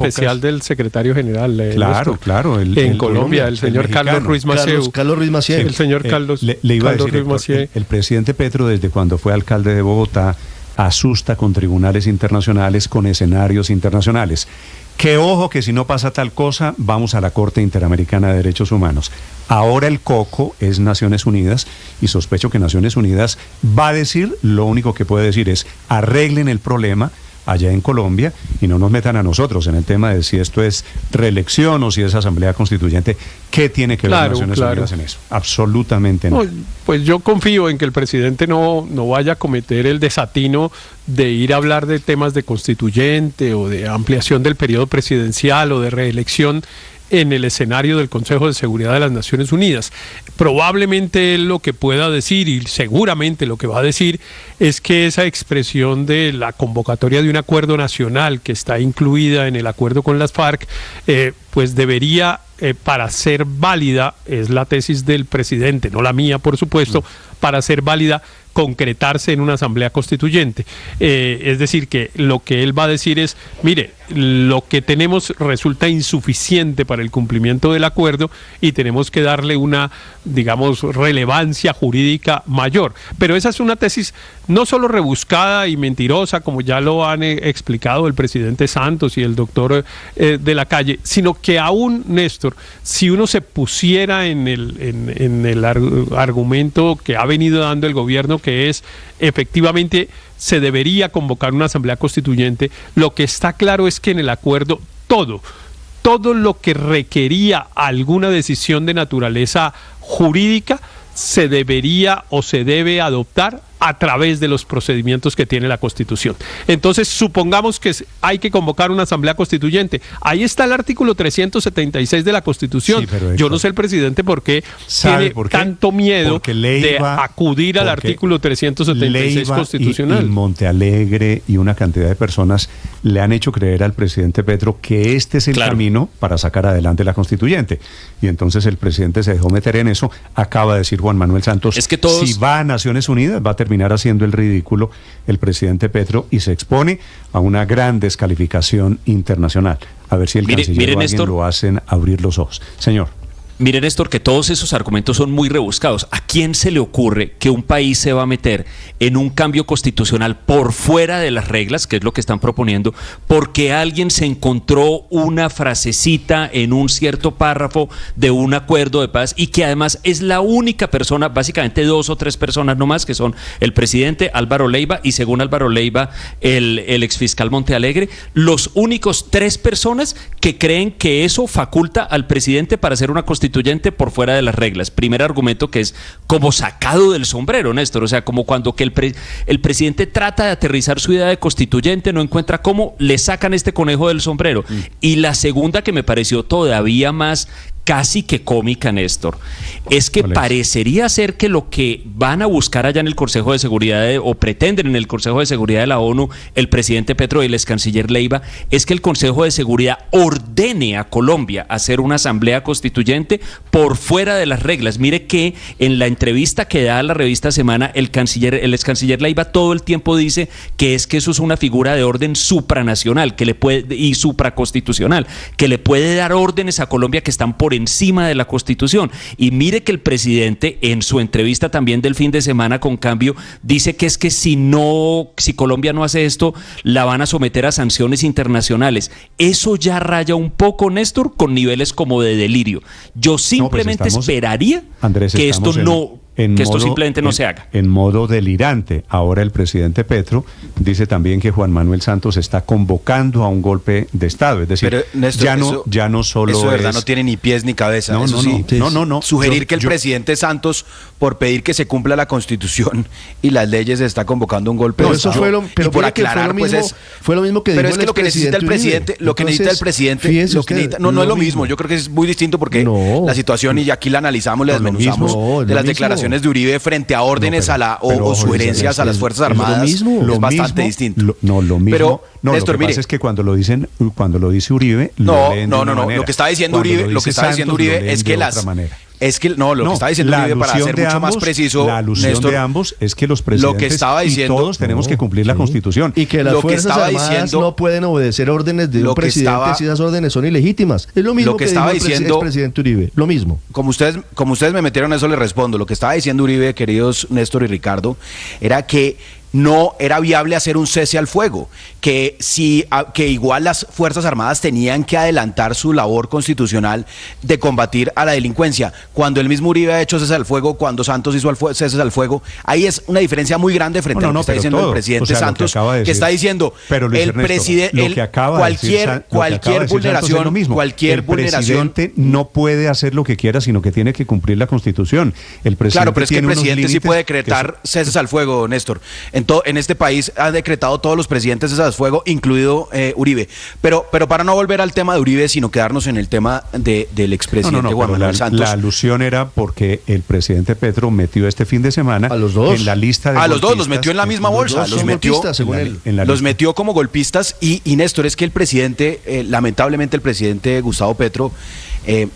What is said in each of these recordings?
especial del secretario general. Claro. En Colombia, el señor Carlos Ruiz Massieu. Carlos Ruiz Massieu. El señor Carlos. Le iba Carlos a decir, Ruiz Massieu. el presidente Petro, desde cuando fue alcalde de Bogotá, asusta con tribunales internacionales, con escenarios internacionales. Que ojo, que si no pasa tal cosa, vamos a la Corte Interamericana de Derechos Humanos. Ahora el coco es Naciones Unidas y sospecho que Naciones Unidas va a decir, lo único que puede decir es arreglen el problema allá en Colombia y no nos metan a nosotros en el tema de si esto es reelección o si es asamblea constituyente. ¿Qué tiene que ver Naciones Unidas en eso? Absolutamente no. Pues yo confío en que el presidente no vaya a cometer el desatino de ir a hablar de temas de constituyente o de ampliación del periodo presidencial o de reelección en el escenario del Consejo de Seguridad de las Naciones Unidas. Probablemente él lo que pueda decir, y seguramente lo que va a decir, es que esa expresión de la convocatoria de un acuerdo nacional que está incluida en el acuerdo con las FARC, pues debería, para ser válida, es la tesis del presidente, no la mía por supuesto, para ser válida, concretarse en una asamblea constituyente. Es decir, que lo que él va a decir es, mire, lo que tenemos resulta insuficiente para el cumplimiento del acuerdo y tenemos que darle una, digamos, relevancia jurídica mayor. Pero esa es una tesis no solo rebuscada y mentirosa, como ya lo han explicado el presidente Santos y el doctor de la Calle, sino que aún, Néstor, si uno se pusiera en el argumento que ha venido dando el gobierno, que es efectivamente se debería convocar una asamblea constituyente, lo que está claro es que en el acuerdo todo lo que requería alguna decisión de naturaleza jurídica se debería o se debe adoptar a través de los procedimientos que tiene la Constitución. Entonces, supongamos que hay que convocar una asamblea constituyente. Ahí está el artículo 376 de la Constitución. Sí, yo no sé el presidente por qué tiene tanto miedo de acudir al artículo 376 constitucional. Y Montealegre y una cantidad de personas le han hecho creer al presidente Petro que este es el camino para sacar adelante la constituyente. Y entonces el presidente se dejó meter en eso. Acaba de decir Juan Manuel Santos, es que si va a Naciones Unidas va a terminar haciendo el ridículo el presidente Petro y se expone a una gran descalificación internacional. A ver si el canciller o alguien lo hacen abrir los ojos. Señor. Mire, Néstor, que todos esos argumentos son muy rebuscados. ¿A quién se le ocurre que un país se va a meter en un cambio constitucional por fuera de las reglas, que es lo que están proponiendo, porque alguien se encontró una frasecita en un cierto párrafo de un acuerdo de paz y que además es la única persona, básicamente 2 o 3 personas nomás, que son el presidente Álvaro Leiva y, según Álvaro Leiva, el exfiscal Montealegre, los únicos 3 personas que creen que eso faculta al presidente para hacer una constitución por fuera de las reglas? Primer argumento, que es como sacado del sombrero, Néstor, o sea, como cuando que el presidente trata de aterrizar su idea de constituyente, no encuentra cómo, le sacan este conejo del sombrero. Y la segunda, que me pareció todavía más casi que cómica, Néstor, es que parecería ser que lo que van a buscar allá en el Consejo de Seguridad o pretenden en el Consejo de Seguridad de la ONU el presidente Petro y el ex canciller Leiva es que el Consejo de Seguridad ordene a Colombia hacer una asamblea constituyente por fuera de las reglas. Mire que en la entrevista que da a la revista Semana, el ex canciller Leiva todo el tiempo dice que eso es una figura de orden supranacional y supraconstitucional, que le puede dar órdenes a Colombia que están por encima de la Constitución. Y mire que el presidente en su entrevista también del fin de semana con Cambio dice que es que si Colombia no hace esto, la van a someter a sanciones internacionales. Eso ya raya un poco, Néstor, con niveles como de delirio. Yo simplemente esperaría, Andrés, que esto simplemente no se haga. En modo delirante. Ahora el presidente Petro dice también que Juan Manuel Santos está convocando a un golpe de Estado. Es decir, pero, Néstor, ya no solo eso de verdad no tiene ni pies ni cabeza. No. Sugerir que el presidente Santos, por pedir que se cumpla la Constitución y las leyes, está convocando un golpe de Estado. Pero por aclarar, fue lo mismo que dijo el expresidente. Pero es que lo que necesita el presidente, no es lo mismo. Yo creo que es muy distinto porque la situación, y aquí la analizamos, la desmenuzamos, de las declaraciones de Uribe frente a órdenes o sugerencias a las Fuerzas Armadas es bastante distinto. Lo mismo. Pero, Néstor, lo que pasa es que cuando lo dice Uribe, lo que está diciendo Uribe, es que Es que lo que estaba diciendo Uribe, para ser mucho más preciso, la alusión Néstor, de ambos es que los presidentes lo que estaba diciendo, y todos tenemos que cumplir la Constitución. Y que las Fuerzas Armadas no pueden obedecer órdenes de un presidente si esas órdenes son ilegítimas. Es lo mismo que estaba diciendo el expresidente Uribe, lo mismo. Como ustedes me metieron a eso, les respondo. Lo que estaba diciendo Uribe, queridos Néstor y Ricardo, era que no era viable hacer un cese al fuego, que igual las Fuerzas Armadas tenían que adelantar su labor constitucional de combatir a la delincuencia. Cuando el mismo Uribe ha hecho cese al fuego, cuando Santos hizo cese al fuego, ahí es una diferencia muy grande frente a lo que está diciendo el presidente Santos, que está diciendo el presidente, cualquier vulneración, no puede hacer lo que quiera, sino que tiene que cumplir la Constitución. El presidente, claro, pero es que el presidente sí puede decretar ceses al fuego, Néstor. En este país ha decretado todos los presidentes ceses al fuego, incluido Uribe. Pero para no volver al tema de Uribe, sino quedarnos en el tema del expresidente Juan Manuel Santos. La alusión era porque el presidente Petro metió este fin de semana a los dos en la lista de golpistas. A los dos los metió en la misma bolsa, los metió como golpistas y Néstor, es que el presidente, lamentablemente el presidente Gustavo Petro,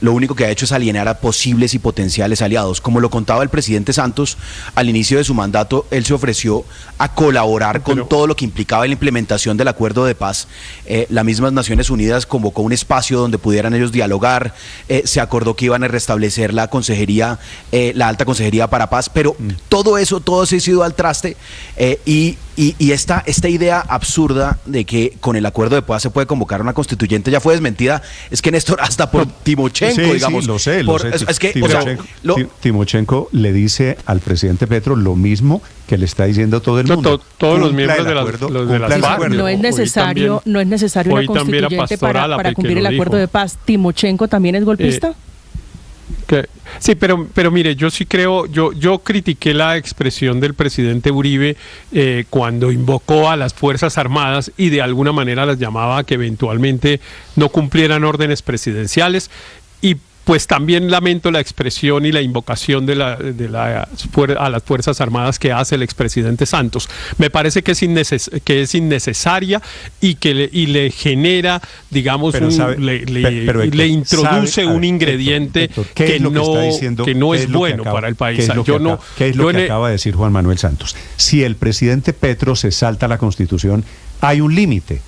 lo único que ha hecho es alienar a posibles y potenciales aliados. Como lo contaba el presidente Santos, al inicio de su mandato, él se ofreció a colaborar con todo lo que implicaba la implementación del acuerdo de paz. Las mismas Naciones Unidas convocó un espacio donde pudieran ellos dialogar, se acordó que iban a restablecer la consejería, la alta consejería para paz, pero todo se ha ido al traste y esta idea absurda de que con el acuerdo de paz se puede convocar una constituyente ya fue desmentida. Es que Néstor, hasta por Timochenko, digamos. Sí, lo sé. Es que Timochenko le dice al presidente Petro lo mismo que le está diciendo todo el mundo. Todos los miembros de las FARC. No es necesario una constituyente para cumplir el acuerdo de paz. ¿Timochenko también es golpista? Sí, pero mire, yo sí creo, yo critiqué la expresión del presidente Uribe cuando invocó a las Fuerzas Armadas y de alguna manera las llamaba a que eventualmente no cumplieran órdenes presidenciales, y pues también lamento la expresión y la invocación a las Fuerzas Armadas que hace el expresidente Santos. Me parece que es innecesaria y que le genera, digamos, le introduce un ingrediente que no es bueno para el país. ¿Qué es lo que acaba de decir Juan Manuel Santos? Si el presidente Petro se salta la Constitución, hay un límite.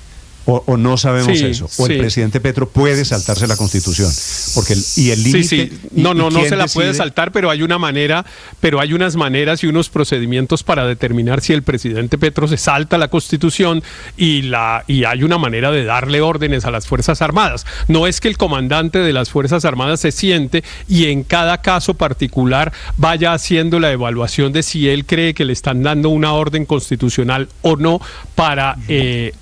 O no sabemos eso, o el presidente Petro puede saltarse la Constitución, porque el límite. No se la puede saltar, pero hay unas maneras y unos procedimientos para determinar si el presidente Petro se salta la Constitución y hay una manera de darle órdenes a las Fuerzas Armadas. No es que el comandante de las Fuerzas Armadas se siente y en cada caso particular vaya haciendo la evaluación de si él cree que le están dando una orden constitucional o no para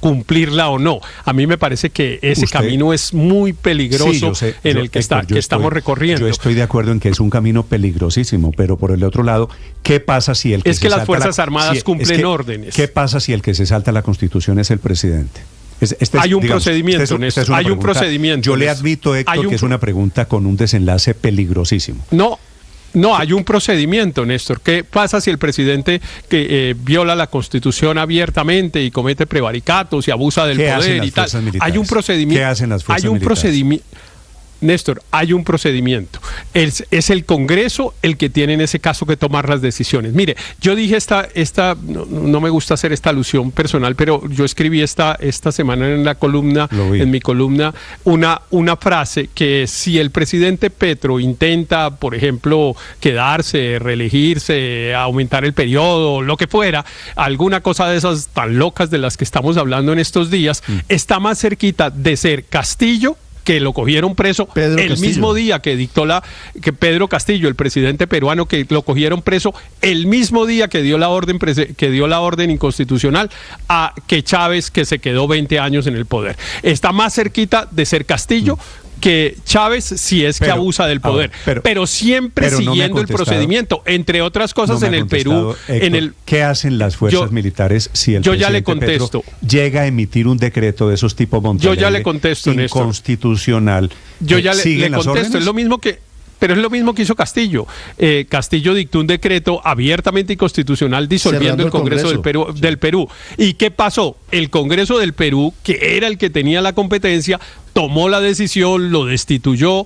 cumplirla o no. A mí me parece que ese camino es muy peligroso estamos recorriendo. Yo estoy de acuerdo en que es un camino peligrosísimo, pero por el otro lado, ¿qué pasa si las Fuerzas Armadas cumplen órdenes? ¿Qué pasa si el que se salta la Constitución es el presidente? Hay un procedimiento, Néstor. Hay un procedimiento. Yo le admito, Héctor, que es una pregunta con un desenlace peligrosísimo. No, hay un procedimiento, Néstor. ¿Qué pasa si el presidente que viola la Constitución abiertamente y comete prevaricatos y abusa del poder y tal? Hay un procedimiento. ¿Qué hacen las fuerzas militares? Néstor, hay un procedimiento. Es el Congreso el que tiene en ese caso que tomar las decisiones. Mire, yo dije no me gusta hacer esta alusión personal, pero yo escribí esta semana en mi columna, una frase que si el presidente Petro intenta, por ejemplo, quedarse, reelegirse, aumentar el periodo, lo que fuera, alguna cosa de esas tan locas de las que estamos hablando en estos días, está más cerquita de ser Castillo, que lo cogieron preso mismo día que Pedro Castillo, el presidente peruano, que lo cogieron preso el mismo día que dio la orden inconstitucional, a que Chávez, que se quedó 20 años en el poder. Está más cerquita de ser Castillo que Chávez, si es que abusa del poder, pero siempre siguiendo el procedimiento, entre otras cosas. En el Perú, Héctor, ¿qué hacen las fuerzas militares si el presidente Petro llega a emitir un decreto de esos tipo Montalegre? Yo ya le contesto, inconstitucional. Yo ya le contesto, es lo mismo que... Pero es lo mismo que hizo Castillo. Castillo dictó un decreto abiertamente inconstitucional disolviendo el Congreso del Perú. ¿Y qué pasó? El Congreso del Perú, que era el que tenía la competencia, tomó la decisión, lo destituyó,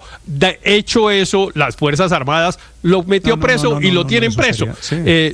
hecho eso, las Fuerzas Armadas lo metió preso y lo tienen preso.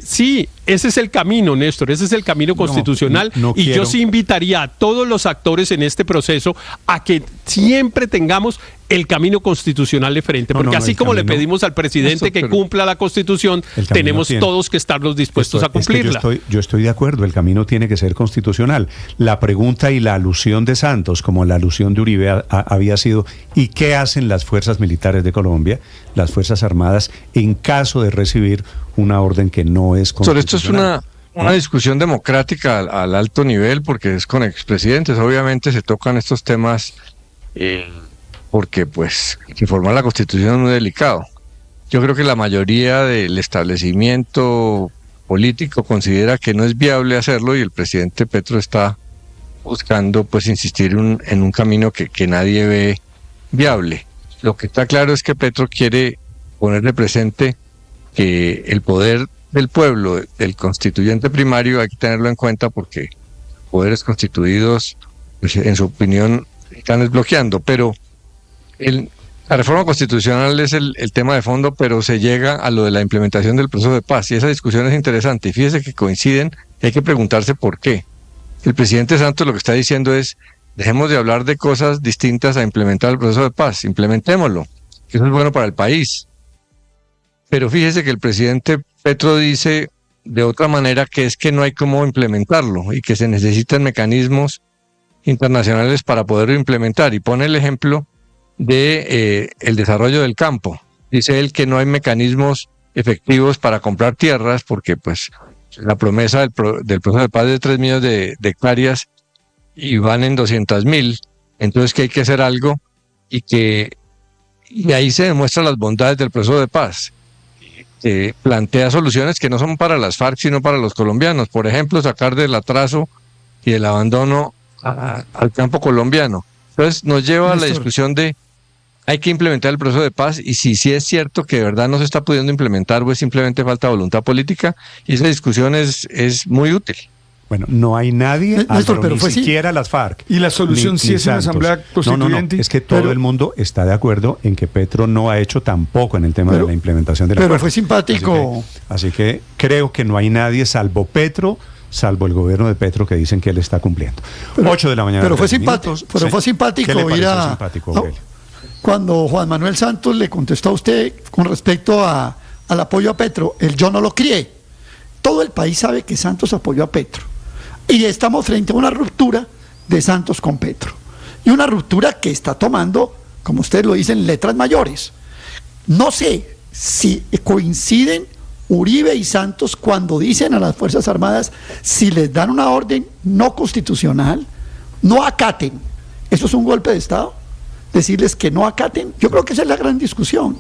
Sí, ese es el camino, Néstor, ese es el camino constitucional y yo sí invitaría a todos los actores en este proceso a que siempre tengamos el camino constitucional de frente, porque así como le pedimos al presidente que cumpla la Constitución, tenemos todos que estarnos dispuestos a cumplirla. Yo estoy de acuerdo, el camino tiene que ser constitucional. La pregunta y la alusión de Santos, como la alusión de Uribe había sido, ¿y qué hacen las fuerzas militares de Colombia, las Fuerzas Armadas, en caso de recibir una orden que no es constitucional? Esto es una discusión democrática al alto nivel, porque es con expresidentes. Obviamente se tocan estos temas porque pues reformar la Constitución es muy delicado. Yo creo que la mayoría del establecimiento político considera que no es viable hacerlo y el presidente Petro está buscando pues insistir en un camino que nadie ve viable. Lo que está claro es que Petro quiere ponerle presente que el poder del pueblo, del constituyente primario, hay que tenerlo en cuenta porque poderes constituidos, pues, en su opinión, están desbloqueando, pero la reforma constitucional es el tema de fondo, pero se llega a lo de la implementación del proceso de paz, y esa discusión es interesante, y fíjese que coinciden, y hay que preguntarse por qué. El presidente Santos lo que está diciendo es, dejemos de hablar de cosas distintas a implementar el proceso de paz, implementémoslo, que eso es bueno para el país. Pero fíjese que el presidente Petro dice de otra manera que es que no hay cómo implementarlo, y que se necesitan mecanismos internacionales para poderlo implementar, y pone el ejemplo de el desarrollo del campo. Dice él que no hay mecanismos efectivos para comprar tierras porque pues la promesa del proceso de paz es de 3 millones de hectáreas y van en 200.000, entonces que hay que hacer algo y ahí se demuestran las bondades del proceso de paz. Plantea soluciones que no son para las FARC sino para los colombianos, por ejemplo sacar del atraso y el abandono al campo colombiano. Entonces nos lleva a la discusión de hay que implementar el proceso de paz, y si es cierto que de verdad no se está pudiendo implementar, pues simplemente falta voluntad política, y esa discusión es muy útil. Bueno, no hay nadie, Néstor, pero ni siquiera las FARC. Y la solución sí es una asamblea constituyente. No, es que todo el mundo está de acuerdo en que Petro no ha hecho tampoco en el tema de la implementación de la FARC. Pero fue simpático. Así que creo que no hay nadie salvo Petro, salvo el gobierno de Petro, que dicen que él está cumpliendo. 8 de la mañana. Pero fue simpático. Pero fue simpático. ¿Qué le pareció simpático, Aurelio? Cuando Juan Manuel Santos le contestó a usted con respecto al apoyo a Petro, yo no lo crié. Todo el país sabe que Santos apoyó a Petro. Y estamos frente a una ruptura de Santos con Petro. Y una ruptura que está tomando, como ustedes lo dicen, letras mayores. No sé si coinciden Uribe y Santos cuando dicen a las Fuerzas Armadas, si les dan una orden no constitucional, no acaten. ¿Eso es un golpe de Estado? Decirles que no acaten. Yo creo que esa es la gran discusión.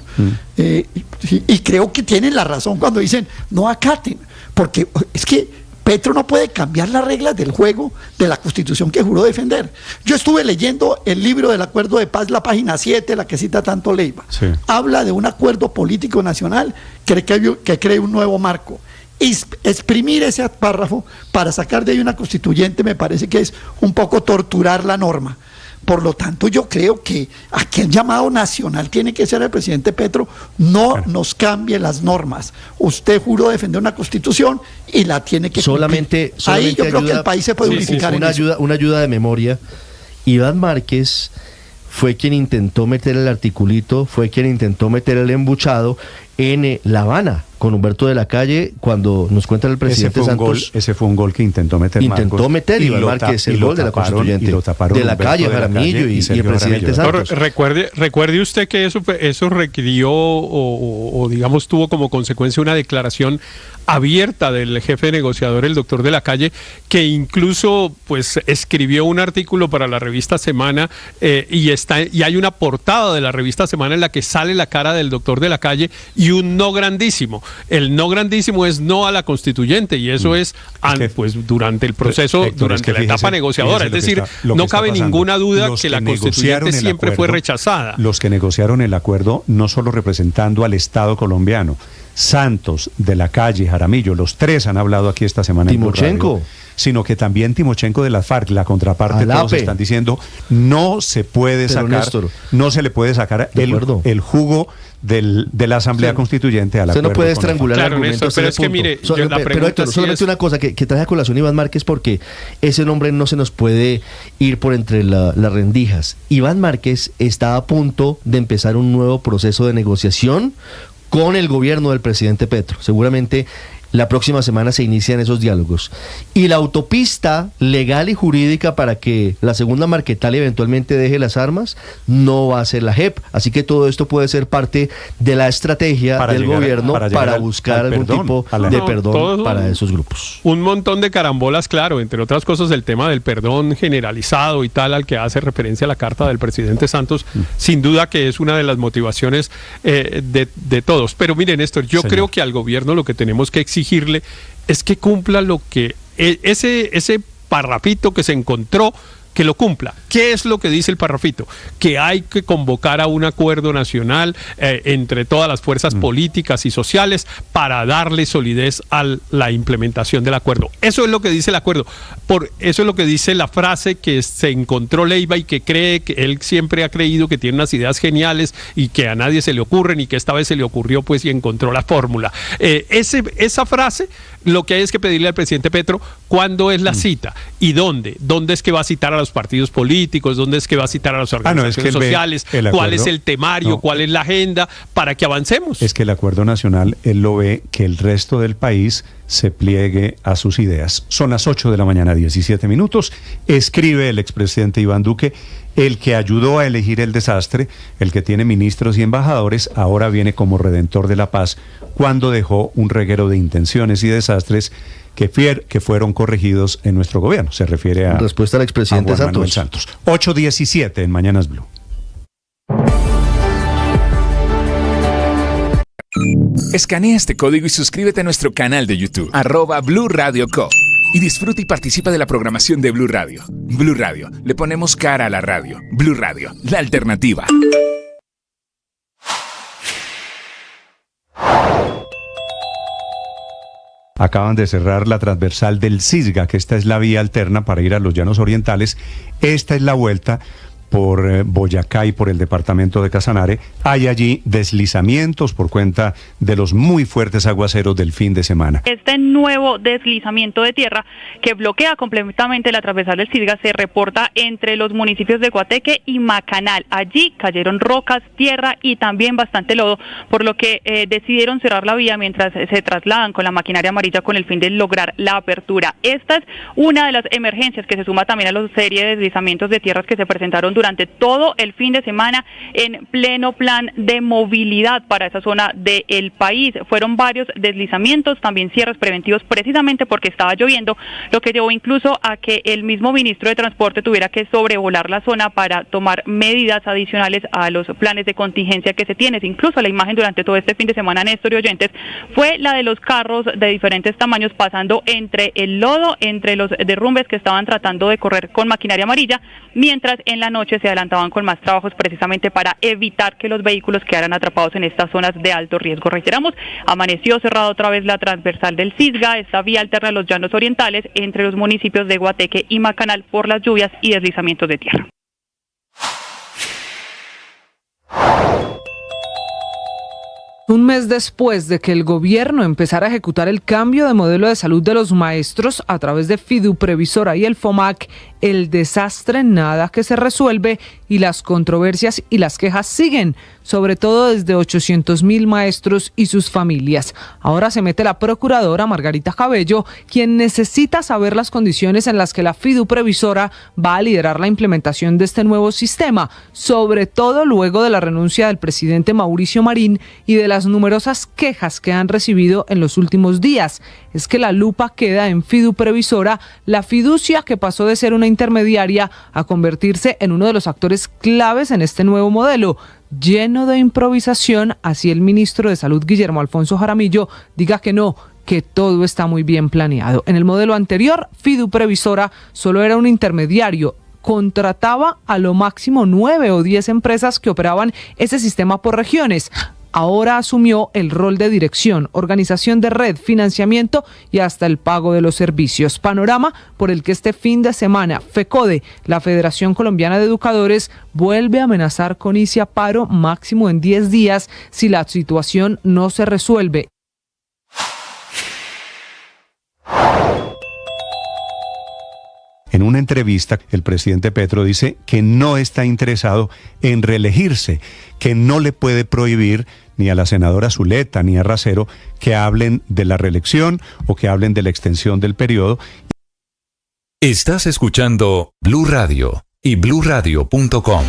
Y creo que tienen la razón cuando dicen no acaten, porque es que Petro no puede cambiar las reglas del juego de la Constitución que juró defender. Yo estuve leyendo el libro del Acuerdo de Paz, la página 7, la que cita tanto Leiva. Sí. Habla de un acuerdo político nacional que cree un nuevo marco. Exprimir ese párrafo para sacar de ahí una constituyente me parece que es un poco torturar la norma. Por lo tanto, yo creo que aquel llamado nacional tiene que ser el presidente Petro, no nos cambie las normas. Usted juró defender una constitución y la tiene que cumplir. Solamente ahí yo creo que el país se puede unificar. Una ayuda de memoria. Iván Márquez fue quien intentó meter el articulito, fue quien intentó meter el embuchado en La Habana con Humberto de la Calle, cuando nos cuenta el presidente Santos. Ese fue un gol que intentó meter Iván Márquez, el gol de la constituyente. De la Calle, Jaramillo y el presidente Santos. Recuerde usted que eso requirió o digamos tuvo como consecuencia una declaración abierta del jefe negociador, el doctor de la Calle, que incluso pues escribió un artículo para la revista Semana y hay una portada de la revista Semana en la que sale la cara del doctor de la Calle y un no grandísimo. El no grandísimo es no a la constituyente, y eso es pues durante el proceso, Héctor, durante la etapa negociadora. Es decir, no cabe ninguna duda que la constituyente siempre fue rechazada. Los que negociaron el acuerdo, no solo representando al Estado colombiano, Santos, de la Calle, Jaramillo, los tres han hablado aquí esta semana. Timochenko. Sino que también Timochenko de las FARC, la contraparte, todos están diciendo no se puede sacar, Néstor, no se le puede sacar el jugo de la Asamblea Constituyente al acuerdo. Usted no puede estrangular argumentos. Néstor, pero es que mire, pero Héctor, solamente una cosa que traje a colación Iván Márquez, porque ese nombre no se nos puede ir por entre las rendijas. Iván Márquez está a punto de empezar un nuevo proceso de negociación con el gobierno del presidente Petro. Seguramente la próxima semana se inician esos diálogos. Y la autopista legal y jurídica para que la segunda Marquetal eventualmente deje las armas no va a ser la JEP. Así que todo esto puede ser parte de la estrategia del gobierno para buscar algún tipo de perdón para esos grupos. Un montón de carambolas, claro, entre otras cosas el tema del perdón generalizado y tal, al que hace referencia la carta del presidente Santos, sin duda que es una de las motivaciones de todos. Pero miren, Néstor, yo creo que al gobierno lo que tenemos que exigirle es que cumpla lo que ese parrafito que se encontró, que lo cumpla. ¿Qué es lo que dice el parrafito? Que hay que convocar a un acuerdo nacional entre todas las fuerzas políticas y sociales para darle solidez a la implementación del acuerdo. Eso es lo que dice el acuerdo. Eso es lo que dice la frase que se encontró Leiva y que cree que él siempre ha creído que tiene unas ideas geniales y que a nadie se le ocurren y que esta vez se le ocurrió pues y encontró la fórmula. Esa frase, lo que hay es que pedirle al presidente Petro cuándo es la cita y dónde es que va a citar a los partidos políticos, dónde es que va a citar a las organizaciones sociales, cuál es el temario, cuál es la agenda, para que avancemos. Es que el acuerdo nacional, él lo ve que el resto del país se pliegue a sus ideas. Son las 8 de la mañana, 17 minutos. Escribe el expresidente Iván Duque: el que ayudó a elegir el desastre, el que tiene ministros y embajadores, ahora viene como redentor de la paz, cuando dejó un reguero de intenciones y desastres que fueron corregidos en nuestro gobierno. Se refiere a respuesta al expresidente Santos. 8:17 en Mañanas Blue. Escanea este código y suscríbete a nuestro canal de YouTube, @Blue Radio Co. Y disfruta y participa de la programación de Blue Radio. Blue Radio, le ponemos cara a la radio. Blue Radio, la alternativa. Acaban de cerrar la transversal del Cisga, que esta es la vía alterna para ir a los Llanos Orientales. Esta es la vuelta por Boyacá y por el departamento de Casanare. Hay allí deslizamientos por cuenta de los muy fuertes aguaceros del fin de semana. Este nuevo deslizamiento de tierra que bloquea completamente la transversal del Cisga se reporta entre los municipios de Guateque y Macanal. Allí cayeron rocas, tierra y también bastante lodo, por lo que decidieron cerrar la vía mientras se trasladan con la maquinaria amarilla con el fin de lograr la apertura. Esta es una de las emergencias que se suma también a la serie de deslizamientos de tierras que se presentaron durante todo el fin de semana en pleno plan de movilidad para esa zona del país. Fueron varios deslizamientos, también cierres preventivos precisamente porque estaba lloviendo, lo que llevó incluso a que el mismo ministro de Transporte tuviera que sobrevolar la zona para tomar medidas adicionales a los planes de contingencia que se tienen. Incluso la imagen durante todo este fin de semana, Néstor y oyentes, fue la de los carros de diferentes tamaños pasando entre el lodo, entre los derrumbes que estaban tratando de correr con maquinaria amarilla, mientras en la noche se adelantaban con más trabajos precisamente para evitar que los vehículos quedaran atrapados en estas zonas de alto riesgo. Reiteramos, amaneció cerrada otra vez la transversal del Cisga, esta vía alterna a los Llanos Orientales entre los municipios de Guateque y Macanal por las lluvias y deslizamientos de tierra. Un mes después de que el gobierno empezara a ejecutar el cambio de modelo de salud de los maestros a través de Fiduprevisora y el FOMAC, el desastre nada que se resuelve y las controversias y las quejas siguen, sobre todo desde 800.000 maestros y sus familias. Ahora se mete la procuradora Margarita Cabello, quien necesita saber las condiciones en las que la Fiduprevisora va a liderar la implementación de este nuevo sistema, sobre todo luego de la renuncia del presidente Mauricio Marín y de las numerosas quejas que han recibido en los últimos días. Es que la lupa queda en Fiduprevisora, la fiducia que pasó de ser una intermediaria a convertirse en uno de los actores claves en este nuevo modelo, lleno de improvisación, así el ministro de Salud Guillermo Alfonso Jaramillo diga que no, que todo está muy bien planeado. En el modelo anterior, Fiduprevisora solo era un intermediario, contrataba a lo máximo 9 o 10 empresas que operaban ese sistema por regiones. ahora asumió el rol de dirección, organización de red, financiamiento y hasta el pago de los servicios. Panorama por el que este fin de semana FECODE, la Federación Colombiana de Educadores, vuelve a amenazar con irse a paro máximo en 10 días si la situación no se resuelve. En una entrevista, el presidente Petro dice que no está interesado en reelegirse, que no le puede prohibir ni a la senadora Zuleta ni a Racero que hablen de la reelección o que hablen de la extensión del periodo. Estás escuchando Blue Radio y bluradio.com.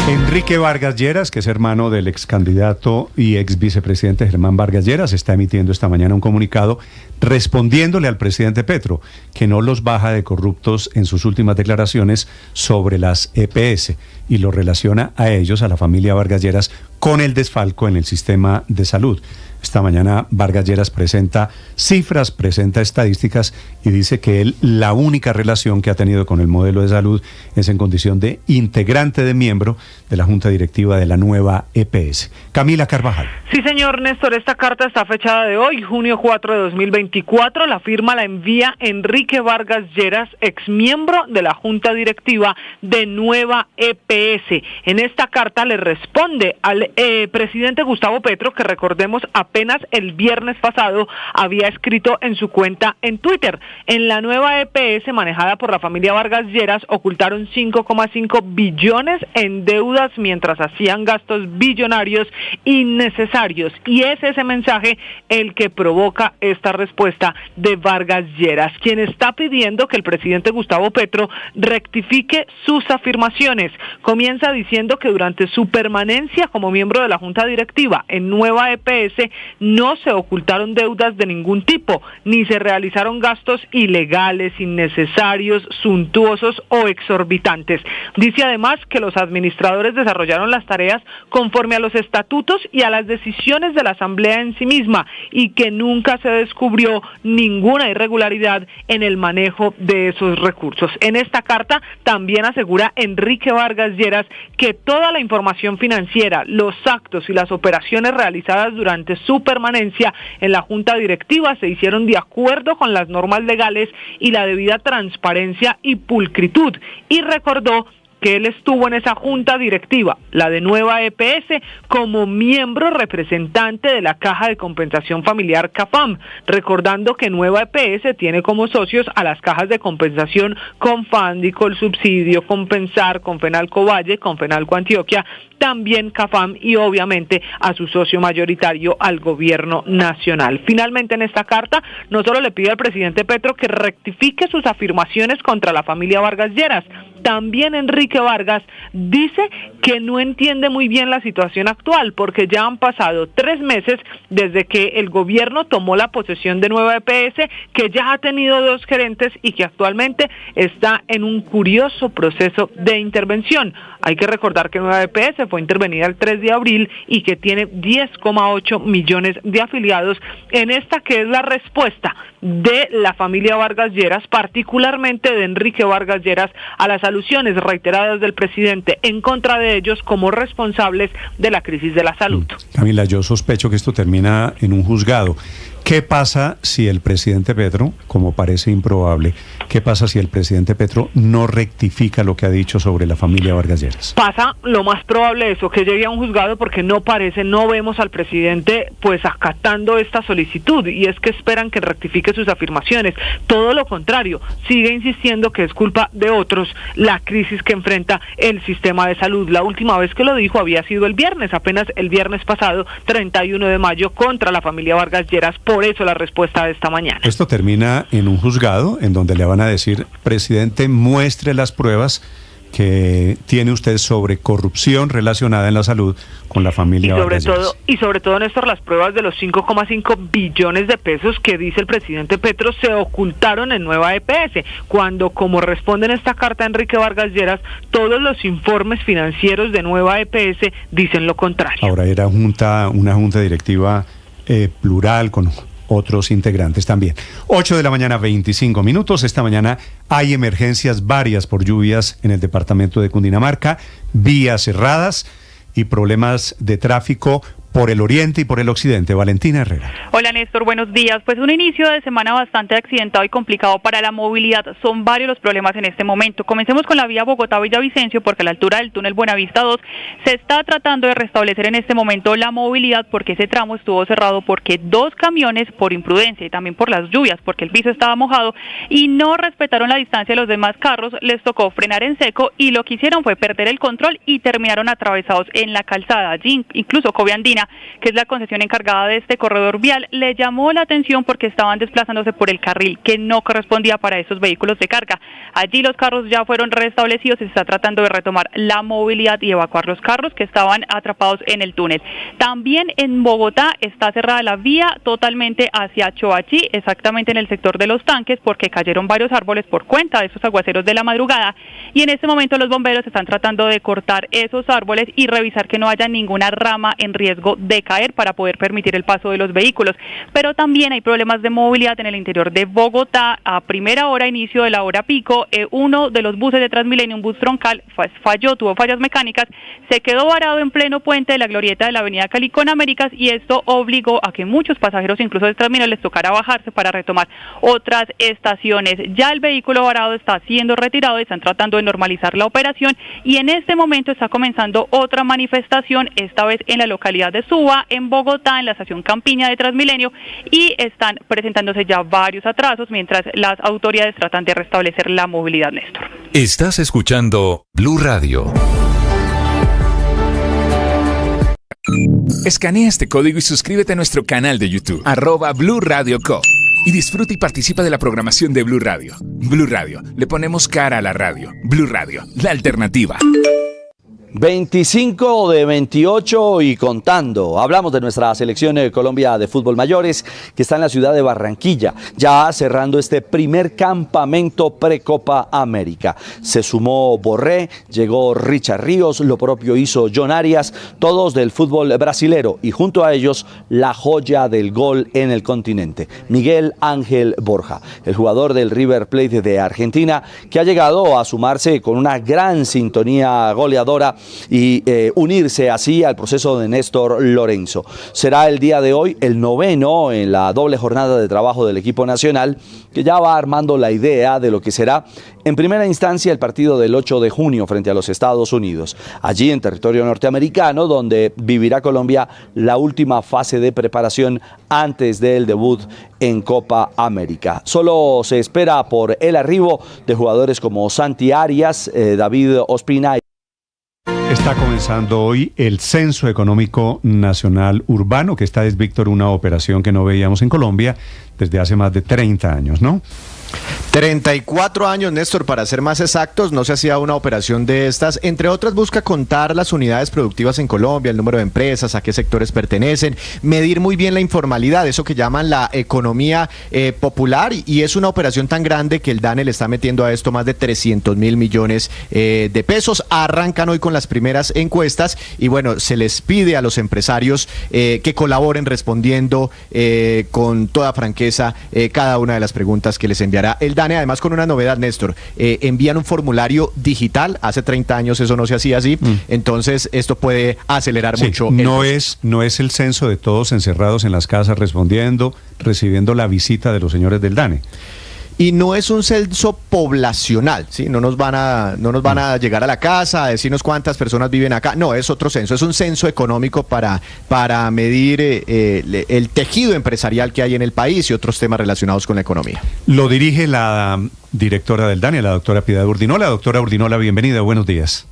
Enrique Vargas Lleras, que es hermano del ex candidato y ex vicepresidente Germán Vargas Lleras, está emitiendo esta mañana un comunicado respondiéndole al presidente Petro, que no los baja de corruptos en sus últimas declaraciones sobre las EPS y lo relaciona a ellos, a la familia Vargas Lleras, con el desfalco en el sistema de salud. Esta mañana Vargas Lleras presenta cifras, presenta estadísticas y dice que él la única relación que ha tenido con el modelo de salud es en condición de integrante de miembro de la Junta Directiva de la nueva EPS. Camila Carvajal. Sí, señor Néstor, esta carta está fechada de hoy, junio 4 de 2024. La firma la envía Enrique Vargas Lleras, exmiembro de la Junta Directiva de nueva EPS. En esta carta le responde al presidente Gustavo Petro, que recordemos apenas el viernes pasado había escrito en su cuenta en Twitter: en la nueva EPS manejada por la familia Vargas Lleras ocultaron 5,5 billones en deudas mientras hacían gastos billonarios innecesarios. Y es ese mensaje el que provoca esta respuesta de Vargas Lleras, quien está pidiendo que el presidente Gustavo Petro rectifique sus afirmaciones. Comienza diciendo que durante su permanencia como miembro de la Junta Directiva en nueva EPS no se ocultaron deudas de ningún tipo, ni se realizaron gastos ilegales, innecesarios, suntuosos o exorbitantes. Dice además que los administradores desarrollaron las tareas conforme a los estatutos y a las decisiones de la Asamblea en sí misma, y que nunca se descubrió ninguna irregularidad en el manejo de esos recursos. En esta carta también asegura Enrique Vargas Lleras que toda la información financiera, los actos y las operaciones realizadas durante su permanencia en la Junta Directiva se hicieron de acuerdo con las normas legales y la debida transparencia y pulcritud, y recordó que él estuvo en esa Junta Directiva, la de nueva EPS, como miembro representante de la Caja de Compensación Familiar CAFAM, recordando que nueva EPS tiene como socios a las cajas de compensación Confandi, Colsubsidio, Compensar, Confenalco Valle, Confenalco Antioquia, también CAFAM y obviamente a su socio mayoritario, al gobierno nacional. Finalmente, en esta carta no solo le pide al presidente Petro que rectifique sus afirmaciones contra la familia Vargas Lleras, también Enrique Vargas dice que no entiende muy bien la situación actual, porque ya han pasado 3 meses desde que el gobierno tomó la posesión de nueva EPS, que ya ha tenido 2 gerentes y que actualmente está en un curioso proceso de intervención. Hay que recordar que nueva EPS fue intervenida el 3 de abril y que tiene 10,8 millones de afiliados, en esta que es la respuesta de la familia Vargas Lleras, particularmente de Enrique Vargas Lleras, a las alusiones reiteradas del presidente en contra de ellos como responsables de la crisis de la salud. Camila, yo sospecho que esto termina en un juzgado. ¿Qué pasa si el presidente Petro, como parece improbable, qué pasa si el presidente Petro no rectifica lo que ha dicho sobre la familia Vargas Lleras? Pasa lo más probable eso, que llegue a un juzgado, porque no vemos al presidente pues acatando esta solicitud, y es que esperan que rectifique sus afirmaciones. Todo lo contrario, sigue insistiendo que es culpa de otros la crisis que enfrenta el sistema de salud. La última vez que lo dijo había sido el viernes, apenas el viernes pasado, 31 de mayo, contra la familia Vargas Lleras. Por eso la respuesta de esta mañana. Esto termina en un juzgado en donde le van a decir: presidente, muestre las pruebas que tiene usted sobre corrupción relacionada en la salud con la familia Vargas Lleras. Y sobre todo, Néstor, las pruebas de los 5,5 billones de pesos que dice el presidente Petro se ocultaron en nueva EPS, cuando, como responde en esta carta Enrique Vargas Lleras, todos los informes financieros de nueva EPS dicen lo contrario. Ahora, era una junta directiva plural, con otros integrantes también. 8 de la mañana, 25 minutos. Esta mañana hay emergencias varias por lluvias en el departamento de Cundinamarca, vías cerradas y problemas de tráfico por el oriente y por el occidente. Valentina Herrera. Hola Néstor, buenos días. Pues un inicio de semana bastante accidentado y complicado para la movilidad. Son varios los problemas en este momento. Comencemos con la vía Bogotá-Villavicencio, porque a la altura del túnel Buenavista 2 se está tratando de restablecer en este momento la movilidad, porque ese tramo estuvo cerrado porque 2 camiones, por imprudencia y también por las lluvias, porque el piso estaba mojado y no respetaron la distancia de los demás carros, les tocó frenar en seco y lo que hicieron fue perder el control y terminaron atravesados en la calzada. Allí incluso Coviandina, que es la concesión encargada de este corredor vial, le llamó la atención porque estaban desplazándose por el carril que no correspondía para esos vehículos de carga. Allí los carros ya fueron restablecidos y se está tratando de retomar la movilidad y evacuar los carros que estaban atrapados en el túnel. También en Bogotá está cerrada la vía totalmente hacia Choachí, exactamente en el sector de los tanques, porque cayeron varios árboles por cuenta de esos aguaceros de la madrugada, y en este momento los bomberos están tratando de cortar esos árboles y revisar que no haya ninguna rama en riesgo de caer para poder permitir el paso de los vehículos. Pero también hay problemas de movilidad en el interior de Bogotá. A primera hora, inicio de la hora pico, uno de los buses de Transmilenio, un bus troncal, tuvo fallas mecánicas, se quedó varado en pleno puente de la glorieta de la avenida Cali con Américas, y esto obligó a que muchos pasajeros, incluso de Transmilenio, les tocara bajarse para retomar otras estaciones. Ya el vehículo varado está siendo retirado y están tratando de normalizar la operación, y en este momento está comenzando otra manifestación, esta vez en la localidad de Suba, en Bogotá, en la estación Campiña de Transmilenio, y están presentándose ya varios atrasos mientras las autoridades tratan de restablecer la movilidad, Néstor. Estás escuchando Blue Radio. Escanea este código y suscríbete a nuestro canal de YouTube, @Blue Radio Co. Y disfruta y participa de la programación de Blue Radio. Blue Radio, le ponemos cara a la radio. Blue Radio, la alternativa. 25 de 28 y contando. Hablamos de nuestra selección de Colombia de fútbol mayores, que está en la ciudad de Barranquilla, ya cerrando este primer campamento pre-Copa América. Se sumó Borré, llegó Richard Ríos, lo propio hizo John Arias, todos del fútbol brasilero, y junto a ellos la joya del gol en el continente, Miguel Ángel Borja, el jugador del River Plate de Argentina, que ha llegado a sumarse con una gran sintonía goleadora y unirse así al proceso de Néstor Lorenzo. Será el día de hoy el 9º en la doble jornada de trabajo del equipo nacional, que ya va armando la idea de lo que será en primera instancia el partido del 8 de junio frente a los Estados Unidos, allí en territorio norteamericano, donde vivirá Colombia la última fase de preparación antes del debut en Copa América. Solo se espera por el arribo de jugadores como Santi Arias, David Ospina. Está comenzando hoy el Censo Económico Nacional Urbano, que esta es, Víctor, una operación que no veíamos en Colombia desde hace más de 30 años, ¿no? 34 años, Néstor, para ser más exactos, no se hacía una operación de estas. Entre otras, busca contar las unidades productivas en Colombia, el número de empresas, a qué sectores pertenecen, medir muy bien la informalidad, eso que llaman la economía popular, y es una operación tan grande que el DANE le está metiendo a esto más de 300.000 millones de pesos. Arrancan hoy con las primeras encuestas y bueno, se les pide a los empresarios que colaboren respondiendo con toda franqueza cada una de las preguntas que les enviará el DANE, además con una novedad, Néstor, envían un formulario digital. Hace 30 años eso no se hacía así, entonces esto puede acelerar mucho. No es el censo de todos encerrados en las casas respondiendo, recibiendo la visita de los señores del DANE. Y no es un censo poblacional, ¿sí? No nos van a llegar a la casa a decirnos cuántas personas viven acá. No, es otro censo, es un censo económico para medir el tejido empresarial que hay en el país y otros temas relacionados con la economía. Lo dirige la directora del DANE, la doctora Piedad Urdinola. Doctora Urdinola, bienvenida, buenos días.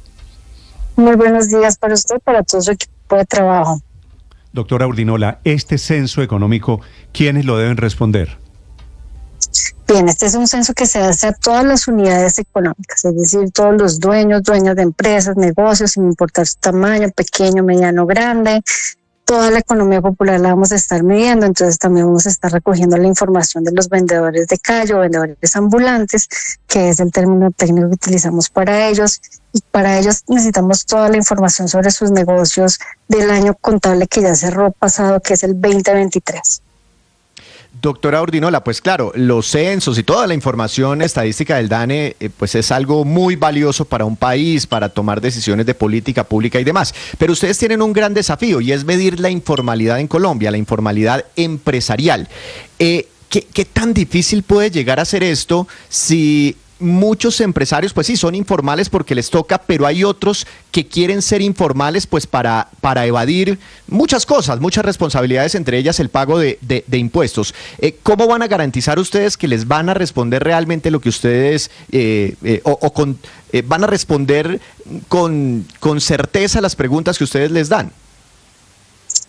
Muy buenos días para usted y para todo su equipo de trabajo. Doctora Urdinola, este censo económico, ¿quiénes lo deben responder? Bien, este es un censo que se hace a todas las unidades económicas, es decir, todos los dueños de empresas, negocios, sin importar su tamaño, pequeño, mediano, grande. Toda la economía popular la vamos a estar midiendo, entonces también vamos a estar recogiendo la información de los vendedores de calle o vendedores ambulantes, que es el término técnico que utilizamos para ellos, y para ellos necesitamos toda la información sobre sus negocios del año contable que ya cerró pasado, que es el 2023. Doctora Urdinola, pues claro, los censos y toda la información estadística del DANE pues es algo muy valioso para un país, para tomar decisiones de política pública y demás. Pero ustedes tienen un gran desafío y es medir la informalidad en Colombia, la informalidad empresarial. ¿Qué tan difícil puede llegar a ser esto si muchos empresarios, pues sí, son informales porque les toca, pero hay otros que quieren ser informales pues para evadir muchas cosas, muchas responsabilidades, entre ellas el pago de impuestos? ¿Cómo van a garantizar ustedes que les van a responder realmente lo que ustedes van a responder con certeza las preguntas que ustedes les dan?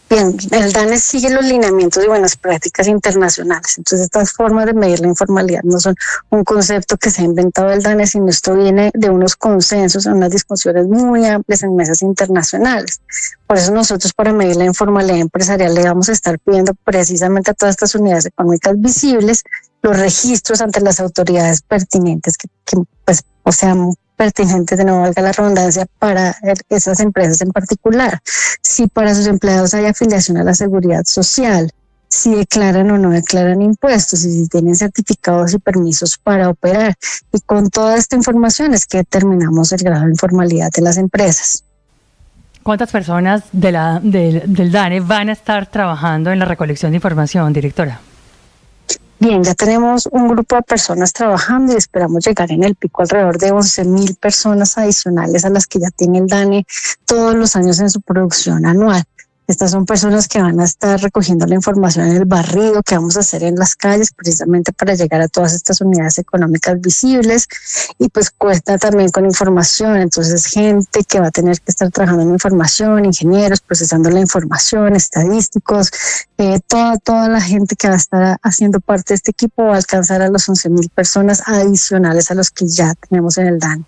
Bien, el DANE sigue los lineamientos de buenas prácticas internacionales. Entonces, estas formas de medir la informalidad no son un concepto que se ha inventado el DANE, sino esto viene de unos consensos, unas discusiones muy amplias en mesas internacionales. Por eso nosotros, para medir la informalidad empresarial, le vamos a estar pidiendo precisamente a todas estas unidades económicas visibles los registros ante las autoridades pertinentes, que pues, o sea, pertinentes, de no valga la redundancia, para esas empresas en particular. Si para sus empleados hay afiliación a la seguridad social, si declaran o no declaran impuestos, y si tienen certificados y permisos para operar. Y con toda esta información es que determinamos el grado de informalidad de las empresas. ¿Cuántas personas del DANE van a estar trabajando en la recolección de información, directora? Bien, ya tenemos un grupo de personas trabajando y esperamos llegar en el pico alrededor de 11.000 personas adicionales a las que ya tiene el DANE todos los años en su producción anual. Estas son personas que van a estar recogiendo la información en el barrido que vamos a hacer en las calles, precisamente para llegar a todas estas unidades económicas visibles, y pues cuesta también con información. Entonces, gente que va a tener que estar trabajando en información, ingenieros procesando la información, estadísticos, toda la gente que va a estar haciendo parte de este equipo va a alcanzar a los 11.000 personas adicionales a los que ya tenemos en el DANE.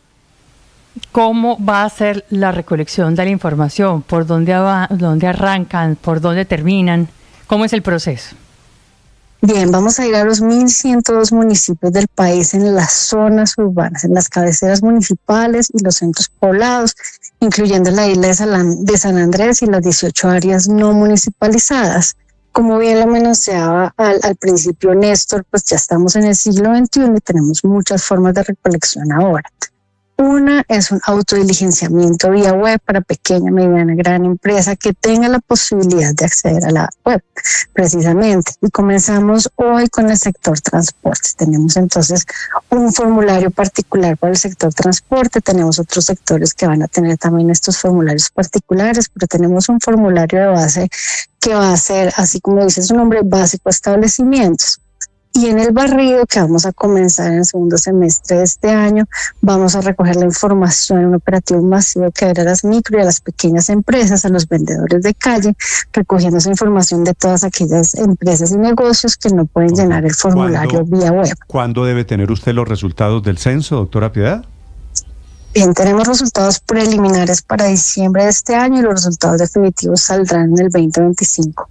¿Cómo va a ser la recolección de la información? ¿Por dónde arrancan? ¿Por dónde terminan? ¿Cómo es el proceso? Bien, vamos a ir a los 1.102 municipios del país en las zonas urbanas, en las cabeceras municipales y los centros poblados, incluyendo la isla de San Andrés y las 18 áreas no municipalizadas. Como bien lo mencionaba al principio Néstor, pues ya estamos en el siglo XXI y tenemos muchas formas de recolección ahora. Una es un autodiligenciamiento vía web para pequeña, mediana, gran empresa que tenga la posibilidad de acceder a la web, precisamente. Y comenzamos hoy con el sector transporte. Tenemos entonces un formulario particular para el sector transporte, tenemos otros sectores que van a tener también estos formularios particulares, pero tenemos un formulario de base que va a ser, así como dice su nombre, básico a establecimientos. Y en el barrido, que vamos a comenzar en el segundo semestre de este año, vamos a recoger la información en un operativo masivo que dará a las micro y a las pequeñas empresas, a los vendedores de calle, recogiendo esa información de todas aquellas empresas y negocios que no pueden llenar el formulario vía web. ¿Cuándo debe tener usted los resultados del censo, doctora Piedad? Bien, tenemos resultados preliminares para diciembre de este año y los resultados definitivos saldrán en el 2025.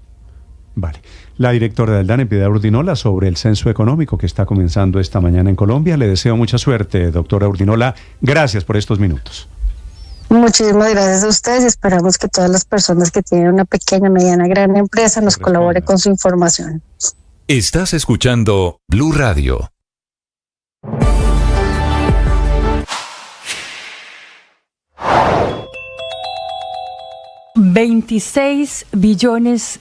Vale. La directora del DANE, Piedad Urdinola, sobre el censo económico que está comenzando esta mañana en Colombia. Le deseo mucha suerte, doctora Urdinola. Gracias por estos minutos. Muchísimas gracias a ustedes y esperamos que todas las personas que tienen una pequeña, mediana, gran empresa nos colaboren con su información. Estás escuchando Blue Radio. $26 billones,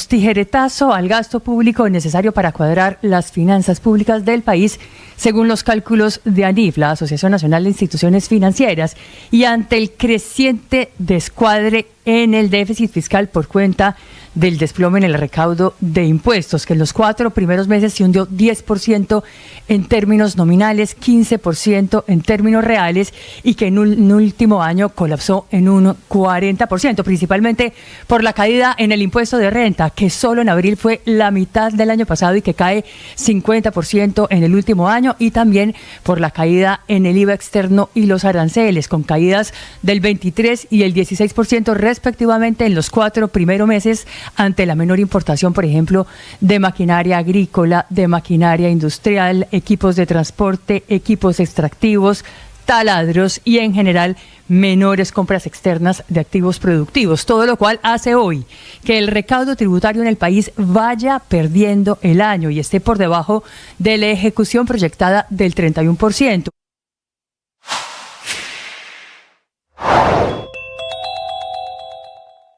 tijeretazo al gasto público necesario para cuadrar las finanzas públicas del país, según los cálculos de ANIF, la Asociación Nacional de Instituciones Financieras, y ante el creciente descuadre en el déficit fiscal por cuenta del desplome en el recaudo de impuestos, que en los 4 primeros meses se hundió 10% en términos nominales, 15% en términos reales, y que en un último año colapsó en un 40%, principalmente por la caída en el impuesto de renta, que solo en abril fue la mitad del año pasado y que cae 50% en el último año, y también por la caída en el IVA externo y los aranceles, con caídas del 23% y el 16% respectivamente en los 4 primeros meses, ante la menor importación, por ejemplo, de maquinaria agrícola, de maquinaria industrial, equipos de transporte, equipos extractivos, taladros y en general menores compras externas de activos productivos, todo lo cual hace hoy que el recaudo tributario en el país vaya perdiendo el año y esté por debajo de la ejecución proyectada del 31%.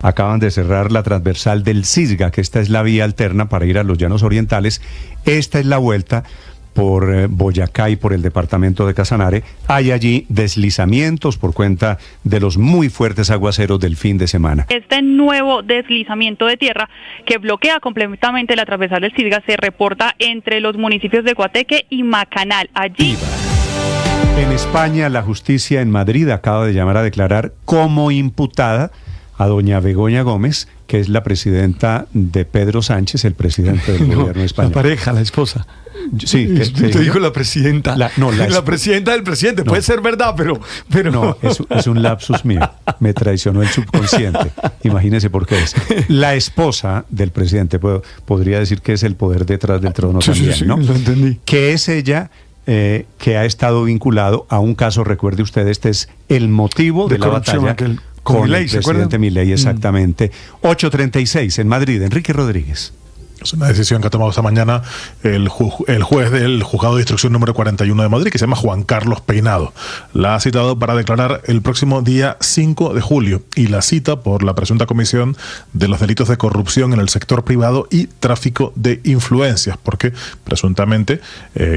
Acaban de cerrar la transversal del Cisga, que esta es la vía alterna para ir a los Llanos Orientales. Esta es la vuelta por Boyacá y por el departamento de Casanare. Hay allí deslizamientos por cuenta de los muy fuertes aguaceros del fin de semana. Este nuevo deslizamiento de tierra que bloquea completamente la transversal del Cisga se reporta entre los municipios de Guateque y Macanal. Allí... En España, la justicia en Madrid acaba de llamar a declarar como imputada a doña Begoña Gómez, que es la presidenta de Pedro Sánchez, el presidente del gobierno español. La pareja, la esposa. Sí, te dijo la presidenta. La presidenta del presidente. No. Puede ser verdad, pero no, es un lapsus mío. Me traicionó el subconsciente. Imagínese por qué es. La esposa del presidente, podría decir que es el poder detrás del trono también, sí, ¿no? Lo entendí. Que es ella... que ha estado vinculado a un caso, recuerde usted, este es el motivo de la batalla con Milei, el presidente Milei, exactamente. 8:36 en Madrid, Enrique Rodríguez. Es una decisión que ha tomado esta mañana el juez del Juzgado de Instrucción número 41 de Madrid, que se llama Juan Carlos Peinado. La ha citado para declarar el próximo día 5 de julio y la cita por la presunta comisión de los delitos de corrupción en el sector privado y tráfico de influencias, porque presuntamente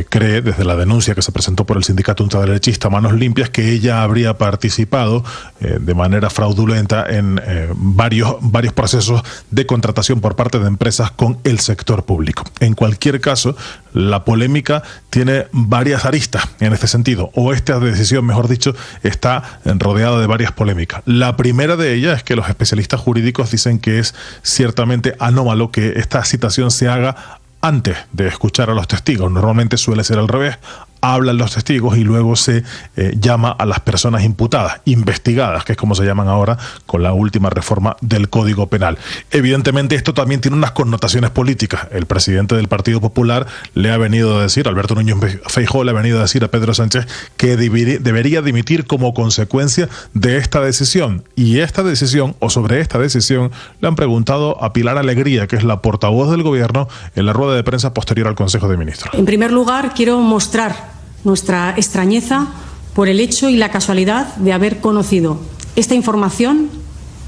cree, desde la denuncia que se presentó por el sindicato ultraderechista Manos Limpias, que ella habría participado de manera fraudulenta en varios procesos de contratación por parte de empresas con el sector público. En cualquier caso, la polémica tiene varias aristas en este sentido, o esta decisión, mejor dicho, está rodeada de varias polémicas. La primera de ellas es que los especialistas jurídicos dicen que es ciertamente anómalo que esta citación se haga antes de escuchar a los testigos. Normalmente suele ser al revés. Hablan los testigos y luego se llama a las personas imputadas, investigadas, que es como se llaman ahora con la última reforma del Código Penal. Evidentemente esto también tiene unas connotaciones políticas. El presidente del Partido Popular le ha venido a decir, Alberto Núñez Feijóo le ha venido a decir a Pedro Sánchez que debería dimitir como consecuencia de esta decisión. Y esta decisión, o sobre esta decisión, le han preguntado a Pilar Alegría, que es la portavoz del gobierno, en la rueda de prensa posterior al Consejo de Ministros. En primer lugar, quiero mostrar nuestra extrañeza por el hecho y la casualidad de haber conocido esta información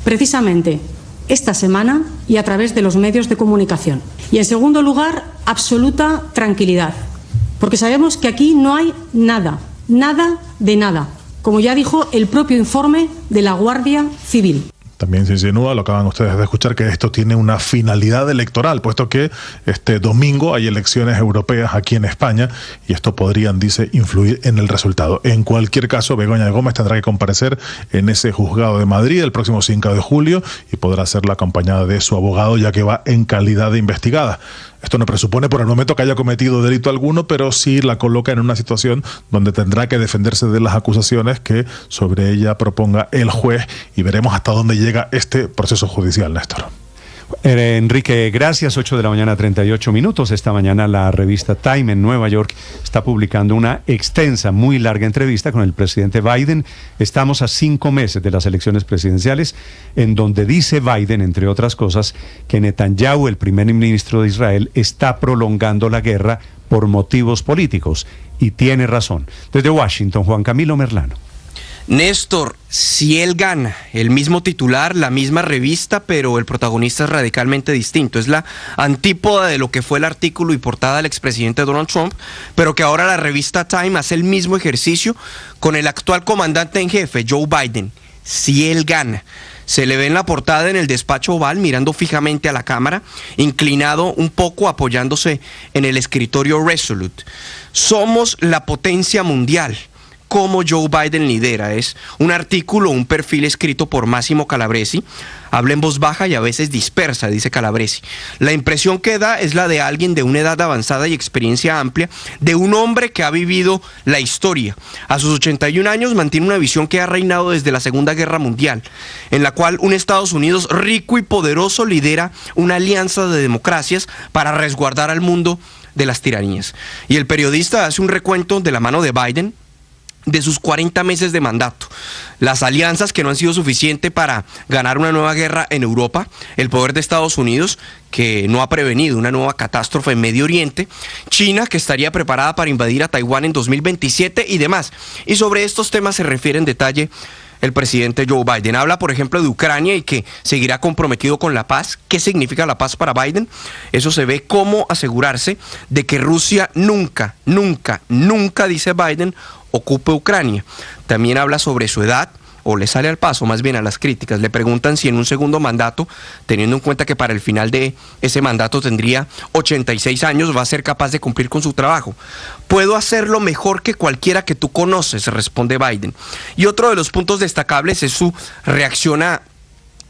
precisamente esta semana y a través de los medios de comunicación. Y en segundo lugar, absoluta tranquilidad, porque sabemos que aquí no hay nada de nada, como ya dijo el propio informe de la Guardia Civil. También se insinúa, lo acaban ustedes de escuchar, que esto tiene una finalidad electoral, puesto que este domingo hay elecciones europeas aquí en España y esto podrían, dice, influir en el resultado. En cualquier caso, Begoña Gómez tendrá que comparecer en ese juzgado de Madrid el próximo 5 de julio y podrá hacerlo acompañada de su abogado, ya que va en calidad de investigada. Esto no presupone por el momento que haya cometido delito alguno, pero sí la coloca en una situación donde tendrá que defenderse de las acusaciones que sobre ella proponga el juez y veremos hasta dónde llega este proceso judicial, Néstor. Enrique, gracias. 8:38 a.m. Esta mañana la revista Time en Nueva York está publicando una extensa, muy larga entrevista con el presidente Biden. Estamos a 5 meses de las elecciones presidenciales, en donde dice Biden, entre otras cosas, que Netanyahu, el primer ministro de Israel, está prolongando la guerra por motivos políticos. Y tiene razón. Desde Washington, Juan Camilo Merlano. Néstor, si él gana, el mismo titular, la misma revista, pero el protagonista es radicalmente distinto. Es la antípoda de lo que fue el artículo y portada del expresidente Donald Trump, pero que ahora la revista Time hace el mismo ejercicio con el actual comandante en jefe, Joe Biden. Si él gana, se le ve en la portada en el despacho oval mirando fijamente a la cámara, inclinado un poco apoyándose en el escritorio Resolute. Somos la potencia mundial. Cómo Joe Biden lidera. Es un artículo, un perfil escrito por Massimo Calabresi. Habla en voz baja y a veces dispersa, dice Calabresi. La impresión que da es la de alguien de una edad avanzada y experiencia amplia, de un hombre que ha vivido la historia. A sus 81 años mantiene una visión que ha reinado desde la Segunda Guerra Mundial, en la cual un Estados Unidos rico y poderoso lidera una alianza de democracias para resguardar al mundo de las tiranías. Y el periodista hace un recuento de la mano de Biden de sus 40 meses de mandato. las alianzas que no han sido suficientes para ganar una nueva guerra en Europa, el poder de Estados Unidos, que no ha prevenido una nueva catástrofe en Medio Oriente, China, que estaría preparada para invadir a Taiwán en 2027 y demás. Y sobre estos temas se refiere en detalle el presidente Joe Biden. Habla, por ejemplo, de Ucrania y que seguirá comprometido con la paz. ¿Qué significa la paz para Biden? Eso se ve como asegurarse de que Rusia nunca, dice Biden, ocupe Ucrania. También habla sobre su edad, o le sale al paso más bien a las críticas. Le preguntan si en un segundo mandato, teniendo en cuenta que para el final de ese mandato tendría 86 años, va a ser capaz de cumplir con su trabajo. Puedo hacerlo mejor que cualquiera que tú conoces, responde Biden. Y otro de los puntos destacables es su reacción a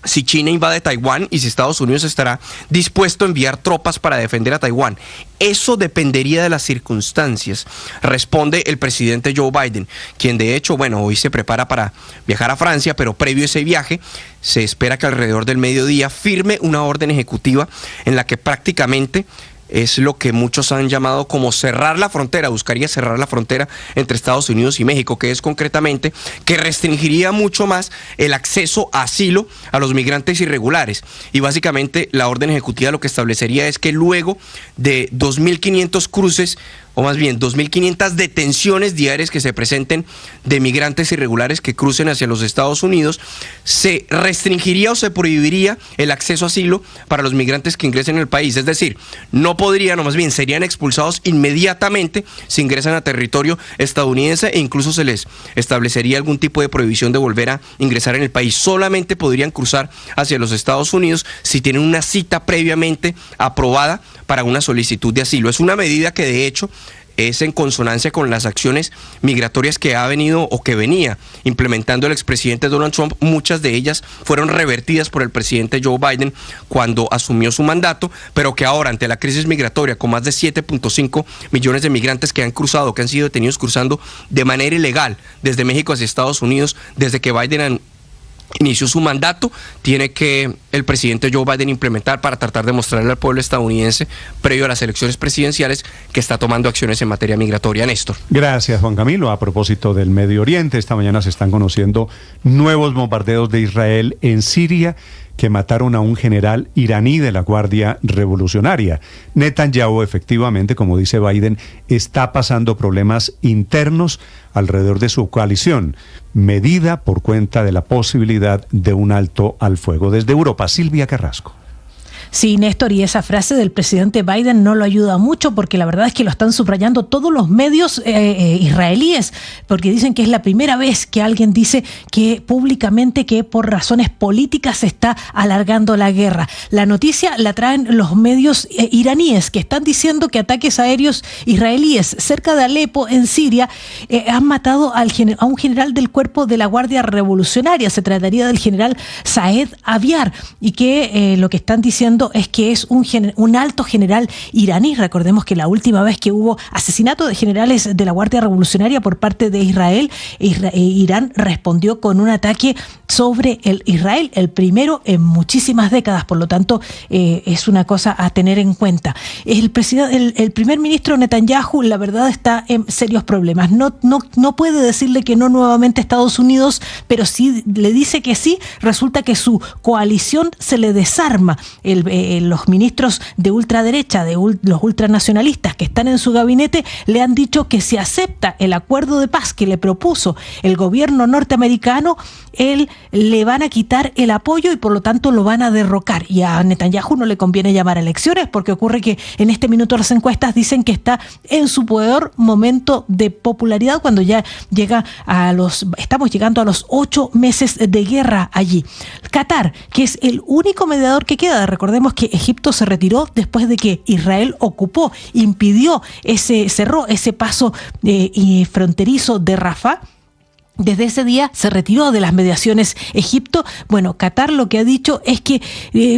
si China invade Taiwán y si Estados Unidos estará dispuesto a enviar tropas para defender a Taiwán. Eso dependería de las circunstancias, responde el presidente Joe Biden, quien de hecho, hoy se prepara para viajar a Francia, pero previo a ese viaje se espera que alrededor del mediodía firme una orden ejecutiva en la que prácticamente es lo que muchos han llamado como cerrar la frontera, buscaría cerrar la frontera entre Estados Unidos y México, que es concretamente que restringiría mucho más el acceso a asilo a los migrantes irregulares. Y básicamente la orden ejecutiva lo que establecería es que luego de 2.500 cruces, o más bien 2.500 detenciones diarias que se presenten de migrantes irregulares que crucen hacia los Estados Unidos, se restringiría o se prohibiría el acceso a asilo para los migrantes que ingresen en el país. Es decir, no podrían, o más bien serían expulsados inmediatamente si ingresan a territorio estadounidense, e incluso se les establecería algún tipo de prohibición de volver a ingresar en el país. Solamente podrían cruzar hacia los Estados Unidos si tienen una cita previamente aprobada para una solicitud de asilo. Es una medida que de hecho es en consonancia con las acciones migratorias que ha venido o que venía implementando el expresidente Donald Trump. Muchas de ellas fueron revertidas por el presidente Joe Biden cuando asumió su mandato, pero que ahora, ante la crisis migratoria, con más de 7.5 millones de migrantes que han cruzado, que han sido detenidos cruzando de manera ilegal desde México hacia Estados Unidos, desde que Biden inició su mandato, tiene que el presidente Joe Biden implementar para tratar de mostrarle al pueblo estadounidense, previo a las elecciones presidenciales, que está tomando acciones en materia migratoria. Néstor. Gracias, Juan Camilo. A propósito del Medio Oriente, esta mañana se están conociendo nuevos bombardeos de Israel en Siria que mataron a un general iraní de la Guardia Revolucionaria. Netanyahu, efectivamente, como dice Biden, está pasando problemas internos alrededor de su coalición, medida por cuenta de la posibilidad de un alto al fuego. Desde Europa, Silvia Carrasco. Sí, Néstor, y esa frase del presidente Biden no lo ayuda mucho, porque la verdad es que lo están subrayando todos los medios israelíes, porque dicen que es la primera vez que alguien dice que públicamente que por razones políticas se está alargando la guerra. La noticia la traen los medios iraníes, que están diciendo que ataques aéreos israelíes cerca de Alepo, en Siria, han matado a un general del cuerpo de la Guardia Revolucionaria. Se trataría del general Saed Aviar, y que lo que están diciendo es que es un alto general iraní. Recordemos que la última vez que hubo asesinato de generales de la Guardia Revolucionaria por parte de Israel, Irán respondió con un ataque sobre Israel, el primero en muchísimas décadas. Por lo tanto, es una cosa a tener en cuenta. El primer ministro Netanyahu, la verdad, está en serios problemas. No puede decirle que no nuevamente a Estados Unidos, pero si le dice que sí, resulta que su coalición se le desarma. Los ministros de ultraderecha, los ultranacionalistas que están en su gabinete, le han dicho que si acepta el acuerdo de paz que le propuso el gobierno norteamericano, le van a quitar el apoyo y por lo tanto lo van a derrocar. Y a Netanyahu no le conviene llamar a elecciones, porque ocurre que en este minuto las encuestas dicen que está en su peor momento de popularidad, cuando ya estamos llegando a los 8 meses de guerra allí. Qatar, que es el único mediador que queda. Recordemos que Egipto se retiró después de que Israel cerró ese paso fronterizo de Rafah. Desde ese día se retiró de las mediaciones Egipto. Bueno, Qatar lo que ha dicho es que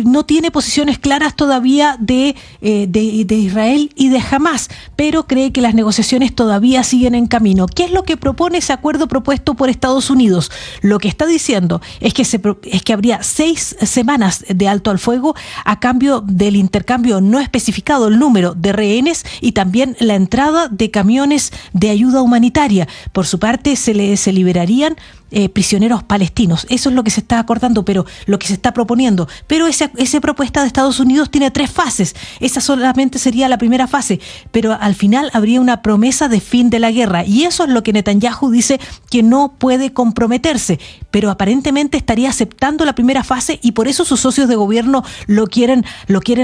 no tiene posiciones claras todavía de Israel y de Hamás, pero cree que las negociaciones todavía siguen en camino. ¿Qué es lo que propone ese acuerdo propuesto por Estados Unidos? Lo que está diciendo es que habría 6 semanas de alto al fuego a cambio del intercambio no especificado el número de rehenes y también la entrada de camiones de ayuda humanitaria. Por su parte, se liberarían prisioneros palestinos. Eso es lo que se está acordando, pero lo que se está proponiendo. Pero esa propuesta de Estados Unidos tiene 3 fases. Esa solamente sería la primera fase, pero al final habría una promesa de fin de la guerra. Y eso es lo que Netanyahu dice que no puede comprometerse, pero aparentemente estaría aceptando la primera fase y por eso sus socios de gobierno lo quieren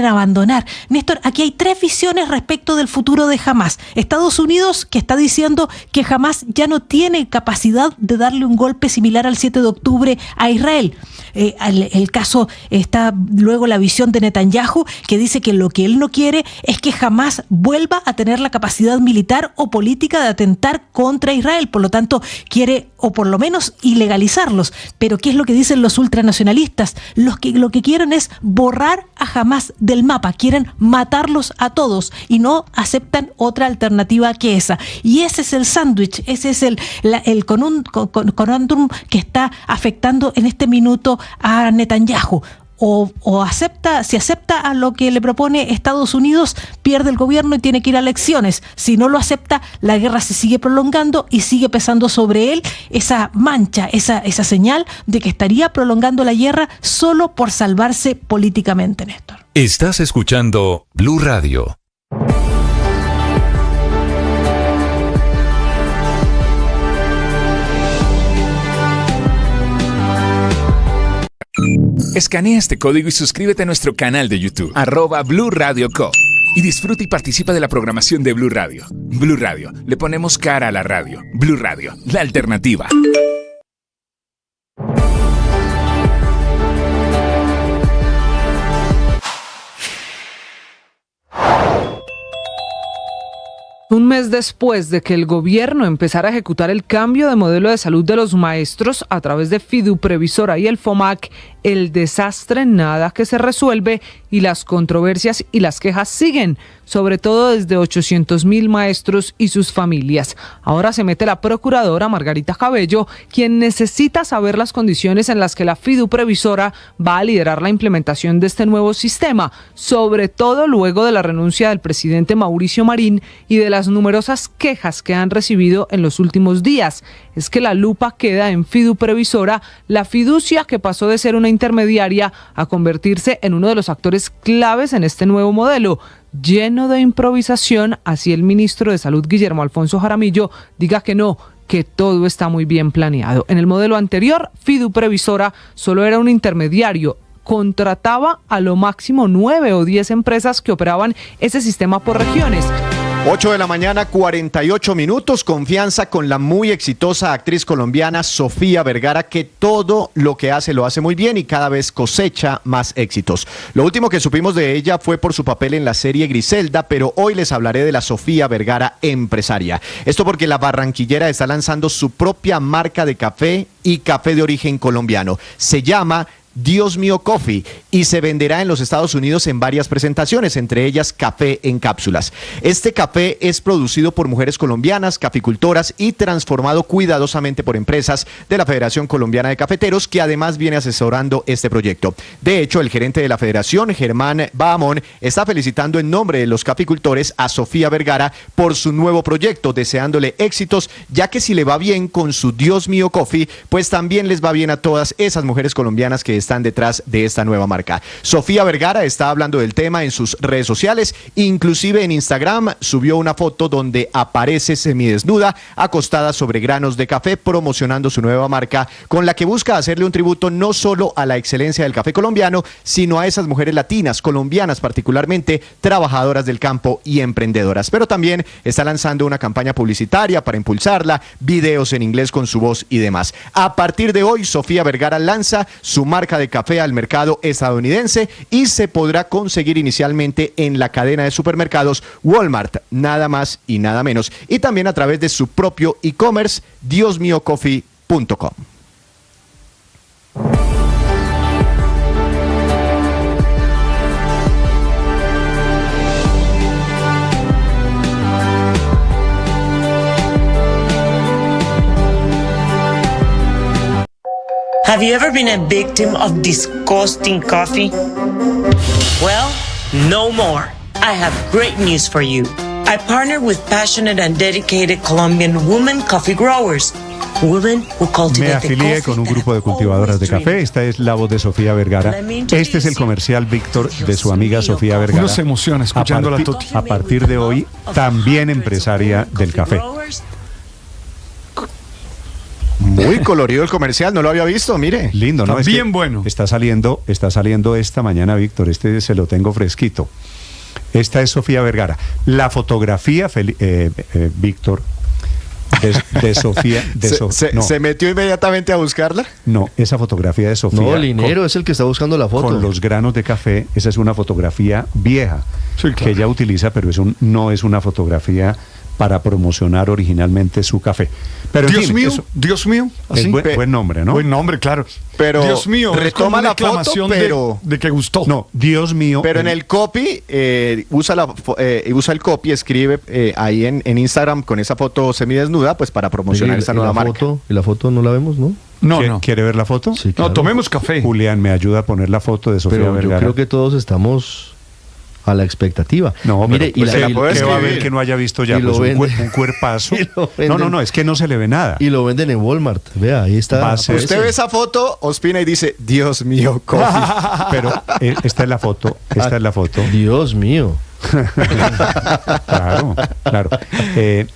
abandonar. Néstor, aquí hay 3 visiones respecto del futuro de Hamás. Estados Unidos, que está diciendo que Hamás ya no tiene capacidad de darle un golpe similar al 7 de octubre a Israel. El caso está luego la visión de Netanyahu, que dice que lo que él no quiere es que Hamás vuelva a tener la capacidad militar o política de atentar contra Israel. Por lo tanto, quiere, o por lo menos, ilegalizarlos. Pero ¿qué es lo que dicen los ultranacionalistas? Lo que quieren es borrar a Hamás del mapa. Quieren matarlos a todos y no aceptan otra alternativa que esa. Y ese es el sándwich, ese es el conundrum que está afectando en este minuto a Netanyahu. Si acepta a lo que le propone Estados Unidos, pierde el gobierno y tiene que ir a elecciones. Si no lo acepta, la guerra se sigue prolongando y sigue pesando sobre él esa mancha, esa señal de que estaría prolongando la guerra solo por salvarse políticamente, Néstor. Estás escuchando Blue Radio. Escanea este código y suscríbete a nuestro canal de YouTube, @Blue Radio Co. Y disfruta y participa de la programación de Blue Radio. Blue Radio, le ponemos cara a la radio. Blue Radio, la alternativa. Un mes después de que el gobierno empezara a ejecutar el cambio de modelo de salud de los maestros a través de Fiduprevisora y el FOMAC, el desastre nada que se resuelve y las controversias y las quejas siguen, sobre todo desde 800.000 maestros y sus familias. Ahora se mete la procuradora Margarita Cabello, quien necesita saber las condiciones en las que la Fiduprevisora va a liderar la implementación de este nuevo sistema, sobre todo luego de la renuncia del presidente Mauricio Marín y de las numerosas quejas que han recibido en los últimos días. Es que la lupa queda en Fiduprevisora, la fiducia que pasó de ser una intermediaria a convertirse en uno de los actores claves en este nuevo modelo, lleno de improvisación, así el ministro de Salud Guillermo Alfonso Jaramillo diga que no, que todo está muy bien planeado. En el modelo anterior, Fiduprevisora solo era un intermediario, contrataba a lo máximo 9 o 10 empresas que operaban ese sistema por regiones. 8 de la mañana, 48 minutos, confianza con la muy exitosa actriz colombiana Sofía Vergara, que todo lo que hace lo hace muy bien y cada vez cosecha más éxitos. Lo último que supimos de ella fue por su papel en la serie Griselda, pero hoy les hablaré de la Sofía Vergara empresaria. Esto porque la barranquillera está lanzando su propia marca de café y café de origen colombiano. Se llama Dios Mío Coffee y se venderá en los Estados Unidos en varias presentaciones, entre ellas café en cápsulas. Este café es producido por mujeres colombianas, caficultoras y transformado cuidadosamente por empresas de la Federación Colombiana de Cafeteros, que además viene asesorando este proyecto. De hecho, el gerente de la federación, Germán Bahamón, está felicitando en nombre de los caficultores a Sofía Vergara por su nuevo proyecto, deseándole éxitos, ya que si le va bien con su Dios Mío Coffee, pues también les va bien a todas esas mujeres colombianas que están detrás de esta nueva marca. Sofía Vergara está hablando del tema en sus redes sociales, inclusive en Instagram subió una foto donde aparece semidesnuda, acostada sobre granos de café, promocionando su nueva marca, con la que busca hacerle un tributo no solo a la excelencia del café colombiano, sino a esas mujeres latinas, colombianas particularmente, trabajadoras del campo y emprendedoras. Pero también está lanzando una campaña publicitaria para impulsarla, videos en inglés con su voz y demás. A partir de hoy, Sofía Vergara lanza su marca de café al mercado estadounidense y se podrá conseguir inicialmente en la cadena de supermercados Walmart, nada más y nada menos, y también a través de su propio e-commerce, diosmiocoffee.com. Have you ever been a victim of disgusting coffee? Well, no more. I have great news for you. I partnered with passionate and dedicated Colombian women coffee growers. Women who cultivate Me afilié con un grupo de cultivadoras de café. Esta es la voz de Sofía Vergara. Este es el comercial, Víctor, de su amiga Sofía Vergara. Uno se emociona escuchando la Tuti. A partir de hoy, también empresaria del café. Muy colorido el comercial, no lo había visto, mire. Lindo, ¿no? Está bien bueno. Está saliendo esta mañana, Víctor. Este se lo tengo fresquito. Esta es Sofía Vergara. La fotografía, Víctor, de Sofía. ¿Se metió inmediatamente a buscarla? No, esa fotografía de Sofía. No, Linero es el que está buscando la foto. Con los granos de café. Esa es una fotografía vieja que ella utiliza, pero no es una fotografía para promocionar originalmente su café. Pero Dios mío, así. Buen nombre, ¿no? Buen nombre, claro. Pero Dios mío, retoma la foto, pero de que gustó. No, Dios mío. Pero en el copy usa el copy, escribe ahí en Instagram con esa foto semidesnuda, pues para promocionar esa nueva marca. ¿Y la foto no la vemos, no? No. ¿Quiere ver la foto? Sí, claro. No, tomemos café. Julián, me ayuda a poner la foto de Sofía Vergara. Yo creo que todos estamos a la expectativa. No, mire, pero ¿qué va a ver que no haya visto ya? Pues un cuerpazo. No, es que no se le ve nada. Y lo venden en Walmart. Vea, ahí está. Usted ve esa foto, Ospina, y dice, Dios mío, coffee. Pero esta es la foto. Dios mío. Claro.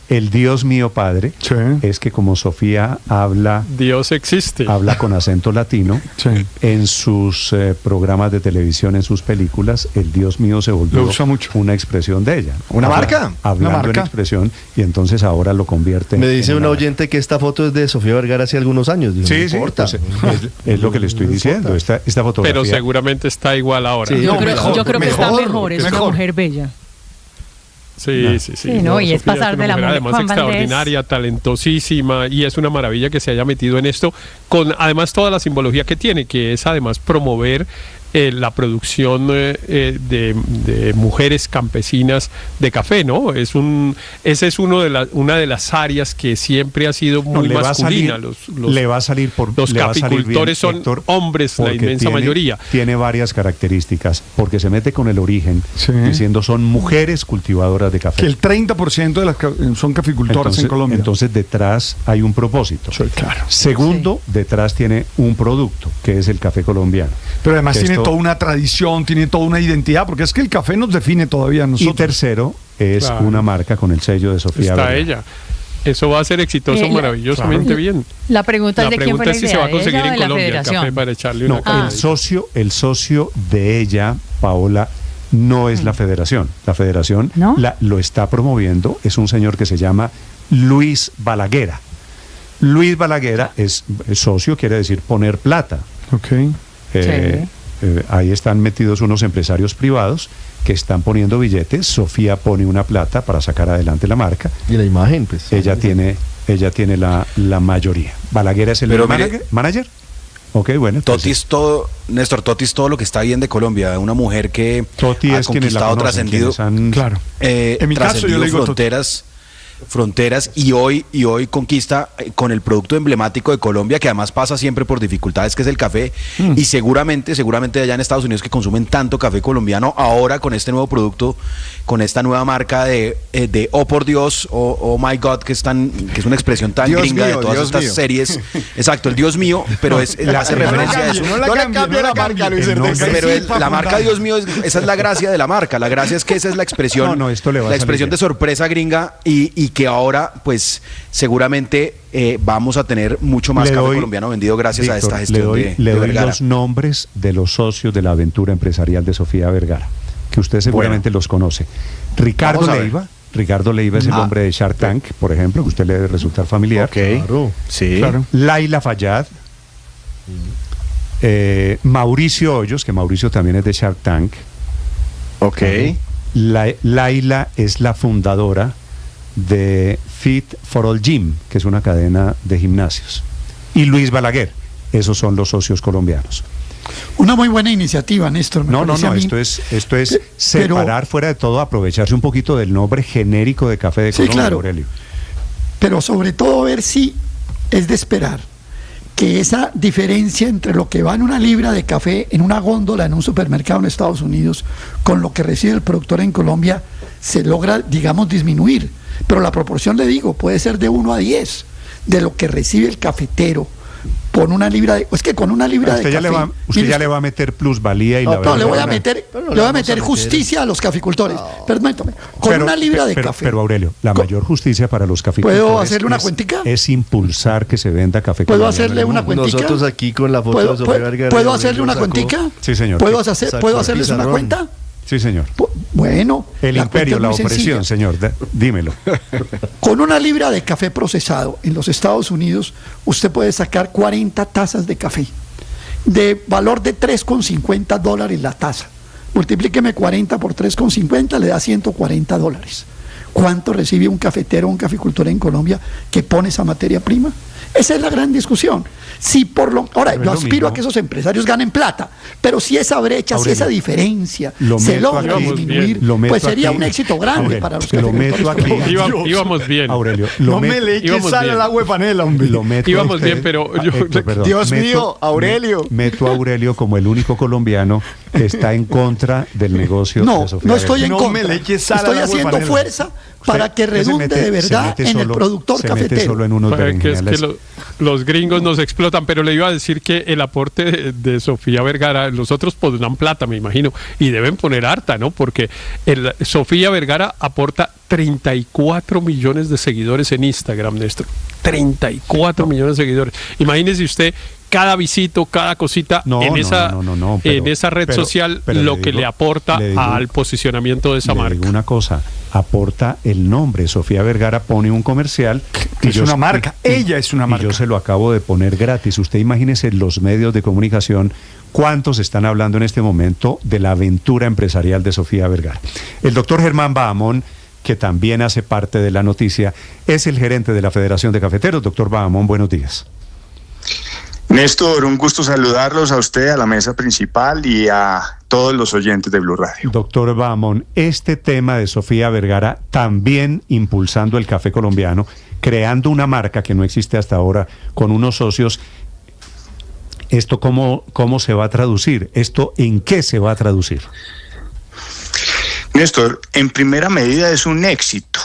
El Dios mío Padre es que como Sofía habla... Dios existe. Habla con acento latino. En sus programas de televisión, en sus películas, el Dios mío se volvió una expresión de ella. ¿Una marca? Hablando en expresión, y entonces ahora lo convierte Me dice una oyente que esta foto es de Sofía Vergara hace algunos años. Digo, sí, no importa. Pues, es lo que le estoy diciendo. Esta fotografía... Pero seguramente está igual ahora. Sí, yo creo que está mejor. Es una mujer bella. Sí. No, y es pasar de la mujer además extraordinaria, talentosísima, y es una maravilla que se haya metido en esto, con además toda la simbología que tiene, que es además promover la producción de mujeres campesinas de café, ¿no? Esa es una de las áreas que siempre ha sido muy masculina. Le va a salir los caficultores son hombres, la inmensa mayoría. Tiene varias características, porque se mete con el origen, diciendo son mujeres cultivadoras de café. Que el 30% de las son caficultoras en Colombia. Entonces detrás hay un propósito. Claro. Segundo, detrás tiene un producto, que es el café colombiano. Pero además tiene toda una tradición, tiene toda una identidad, porque es que el café nos define todavía a nosotros. Y tercero, es una marca con el sello de Sofía Vergara. Ella. Eso va a ser exitoso maravillosamente bien. La pregunta es de quién fue la idea. Si se va a conseguir en Colombia el café para echarle una el socio de ella, Paola, no es la federación. La federación lo está promoviendo, es un señor que se llama Luis Balaguera. Luis Balaguera es socio, quiere decir poner plata. Ahí están metidos unos empresarios privados que están poniendo billetes. Sofía pone una plata para sacar adelante la marca. Y la imagen, pues. Ella tiene la mayoría. Balaguer es el manager. Ok, bueno. Néstor, Toti es todo lo que está bien de Colombia. Una mujer que Toti ha es conquistado, trascendido. Claro. En mi caso, yo le digo fronteras y hoy conquista con el producto emblemático de Colombia, que además pasa siempre por dificultades, que es el café. Y seguramente allá en Estados Unidos, que consumen tanto café colombiano, ahora con este nuevo producto, con esta nueva marca de oh por Dios, oh my God, que es una expresión tan Dios gringa mío, de todas estas series. Exacto, el Dios mío, pero hace referencia a eso. No le cambie la marca, Luis Ernesto. Pero la marca Dios mío, esa es la gracia de la marca. La gracia es que esa es la expresión, la expresión de sorpresa gringa, y que ahora pues seguramente vamos a tener mucho más café colombiano vendido gracias a esta gestión le doy los nombres de los socios de la aventura empresarial de Sofía Vergara, que usted seguramente los conoce. Ricardo Leiva es el hombre de Shark Tank, por ejemplo, que a usted le debe resultar familiar. Claro. Sí. Claro. Laila Fayad, Mauricio Hoyos, que Mauricio también es de Shark Tank. Laila es la fundadora de Fit for All Gym, que es una cadena de gimnasios. Y Luis Balaguer, esos son los socios colombianos. Una muy buena iniciativa, Néstor. Esto es separar, fuera de todo, aprovecharse un poquito del nombre genérico de café de Colombia, claro. Aurelio. Pero sobre todo ver si es de esperar que esa diferencia entre lo que va en una libra de café en una góndola en un supermercado en Estados Unidos con lo que recibe el productor en Colombia se logra, digamos, disminuir. Pero la proporción, le digo, puede ser de 1 a 10. de lo que recibe el cafetero con una libra de... Es que con una libra de café... Usted ya le va a meter plusvalía y no, le voy a meter justicia a los caficultores. Permítame. Con una libra de café. Pero Aurelio, la mayor justicia para los caficultores... ¿Puedo hacerle una cuentica? Es impulsar que se venda café colombiano. ¿Puedo hacerle una cuentica? Nosotros aquí con la foto de Sofía Vergara... ¿Puedo hacerle una cuentica? Sí, señor. ¿Puedo hacerles una cuenta? Sí, señor. Bueno. El imperio, la opresión, señor. Dímelo. Con una libra de café procesado en los Estados Unidos, usted puede sacar 40 tazas de café de valor de $3.50 la taza. Multiplíqueme 40 por 3.50, le da $140. ¿Cuánto recibe un cafetero o un caficultor en Colombia que pone esa materia prima? Esa es la gran discusión. Ahora, yo aspiro a que esos empresarios ganen plata, pero si esa brecha, Aurelio, si esa diferencia se logra disminuir, pues sería un éxito grande, Aurelio, para los caficultores. Íbamos bien. Aurelio, no me le eches sal al agua de panela, hombre. Íbamos bien, pero Dios mío, Aurelio. Meto a Aurelio como el único colombiano que está en contra del negocio de Sofía. No estoy en contra. Estoy haciendo fuerza para que redunde de verdad en el productor cafetero. Solo en unos es que los gringos nos explotan, pero le iba a decir que el aporte de Sofía Vergara, los otros pondrán plata, me imagino, y deben poner harta, ¿no? Porque Sofía Vergara aporta 34 millones de seguidores en Instagram, Néstor. 34 millones de seguidores. Imagínese usted cada visito, cada cosita en esa red social, lo que le aporta al posicionamiento de esa marca. Le digo una cosa, aporta el nombre. Sofía Vergara pone un comercial. Es una marca, ella es una marca. Y yo se lo acabo de poner gratis. Usted imagínese los medios de comunicación, cuántos están hablando en este momento de la aventura empresarial de Sofía Vergara. El doctor Germán Bahamón, que también hace parte de la noticia, es el gerente de la Federación de Cafeteros. Doctor Bahamón, buenos días. Néstor, un gusto saludarlos a usted, a la mesa principal y a todos los oyentes de Blue Radio. Doctor Bahamón, este tema de Sofía Vergara también impulsando el café colombiano, creando una marca que no existe hasta ahora con unos socios, ¿esto cómo se va a traducir? ¿Esto en qué se va a traducir? Néstor, en primera medida es un éxito.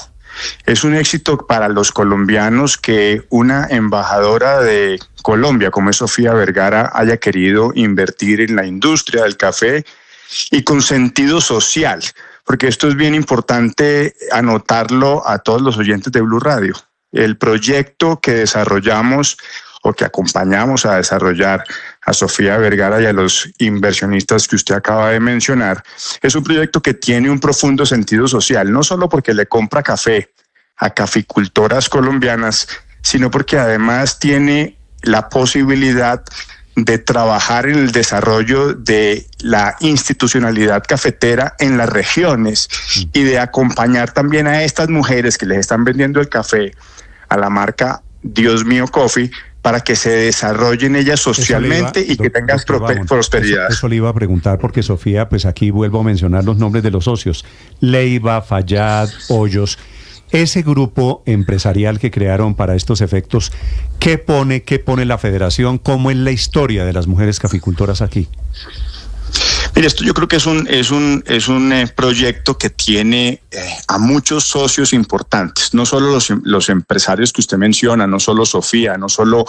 Es un éxito para los colombianos que una embajadora de Colombia, como es Sofía Vergara, haya querido invertir en la industria del café y con sentido social, porque esto es bien importante anotarlo a todos los oyentes de Blue Radio. El proyecto que desarrollamos o que acompañamos a desarrollar a Sofía Vergara y a los inversionistas que usted acaba de mencionar, es un proyecto que tiene un profundo sentido social, no solo porque le compra café a caficultoras colombianas, sino porque además tiene la posibilidad de trabajar en el desarrollo de la institucionalidad cafetera en las regiones y de acompañar también a estas mujeres que les están vendiendo el café a la marca Dios Mío Coffee, para que se desarrollen ellas socialmente y que tengan prosperidad. Eso le iba a preguntar porque Sofía, pues aquí vuelvo a mencionar los nombres de los socios, Leiva, Fayad, Hoyos, ese grupo empresarial que crearon para estos efectos, ¿qué pone la federación? ¿Cómo es la historia de las mujeres caficultoras aquí? Mire, esto yo creo que es un proyecto que tiene a muchos socios importantes, no solo los empresarios que usted menciona, no solo Sofía, no solo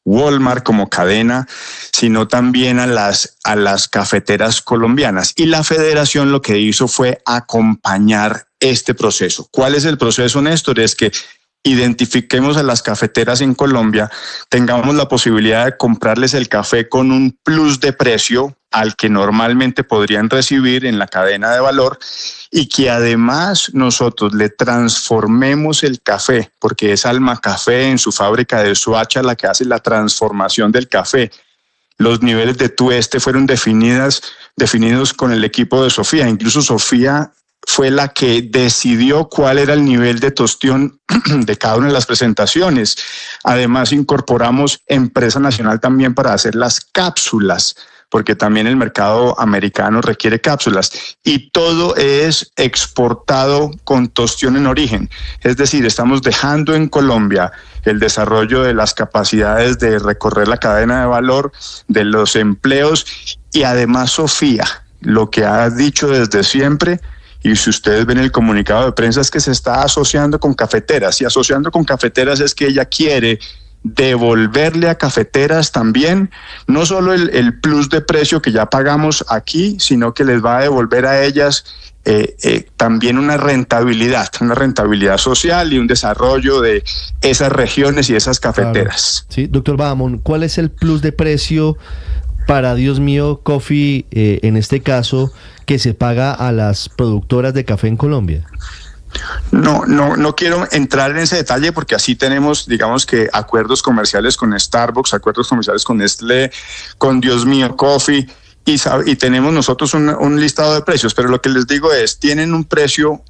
Walmart como cadena, sino también a las cafeteras colombianas. Y la federación lo que hizo fue acompañar este proceso. ¿Cuál es el proceso, Néstor? Es que identifiquemos a las cafeteras en Colombia, tengamos la posibilidad de comprarles el café con un plus de precio al que normalmente podrían recibir en la cadena de valor y que además nosotros le transformemos el café, porque es Alma Café en su fábrica de Soacha la que hace la transformación del café. Los niveles de tueste fueron definidos con el equipo de Sofía, incluso Sofía fue la que decidió cuál era el nivel de tostión de cada una de las presentaciones. Además, incorporamos empresa nacional también para hacer las cápsulas, porque también el mercado americano requiere cápsulas. Y todo es exportado con tostión en origen. Es decir, estamos dejando en Colombia el desarrollo de las capacidades de recorrer la cadena de valor, de los empleos, y además Sofía, lo que ha dicho desde siempre, y si ustedes ven el comunicado de prensa es que se está asociando con cafeteras, y asociando con cafeteras es que ella quiere devolverle a cafeteras también, no solo el plus de precio que ya pagamos aquí, sino que les va a devolver a ellas también una rentabilidad social y un desarrollo de esas regiones y esas cafeteras. Claro. Sí, doctor Bahamonde, ¿cuál es el plus de precio para Dios mío Coffee, en este caso, que se paga a las productoras de café en Colombia? No quiero entrar en ese detalle porque así tenemos, digamos que acuerdos comerciales con Starbucks, acuerdos comerciales con Nestlé, con Dios mío Coffee, y tenemos nosotros un listado de precios, pero lo que les digo es, tienen un precio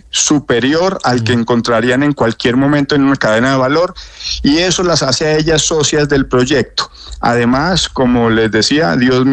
superior al que encontrarían en cualquier momento en una cadena de valor, y eso las hace a ellas socias del proyecto. Además, como les decía, Dios mío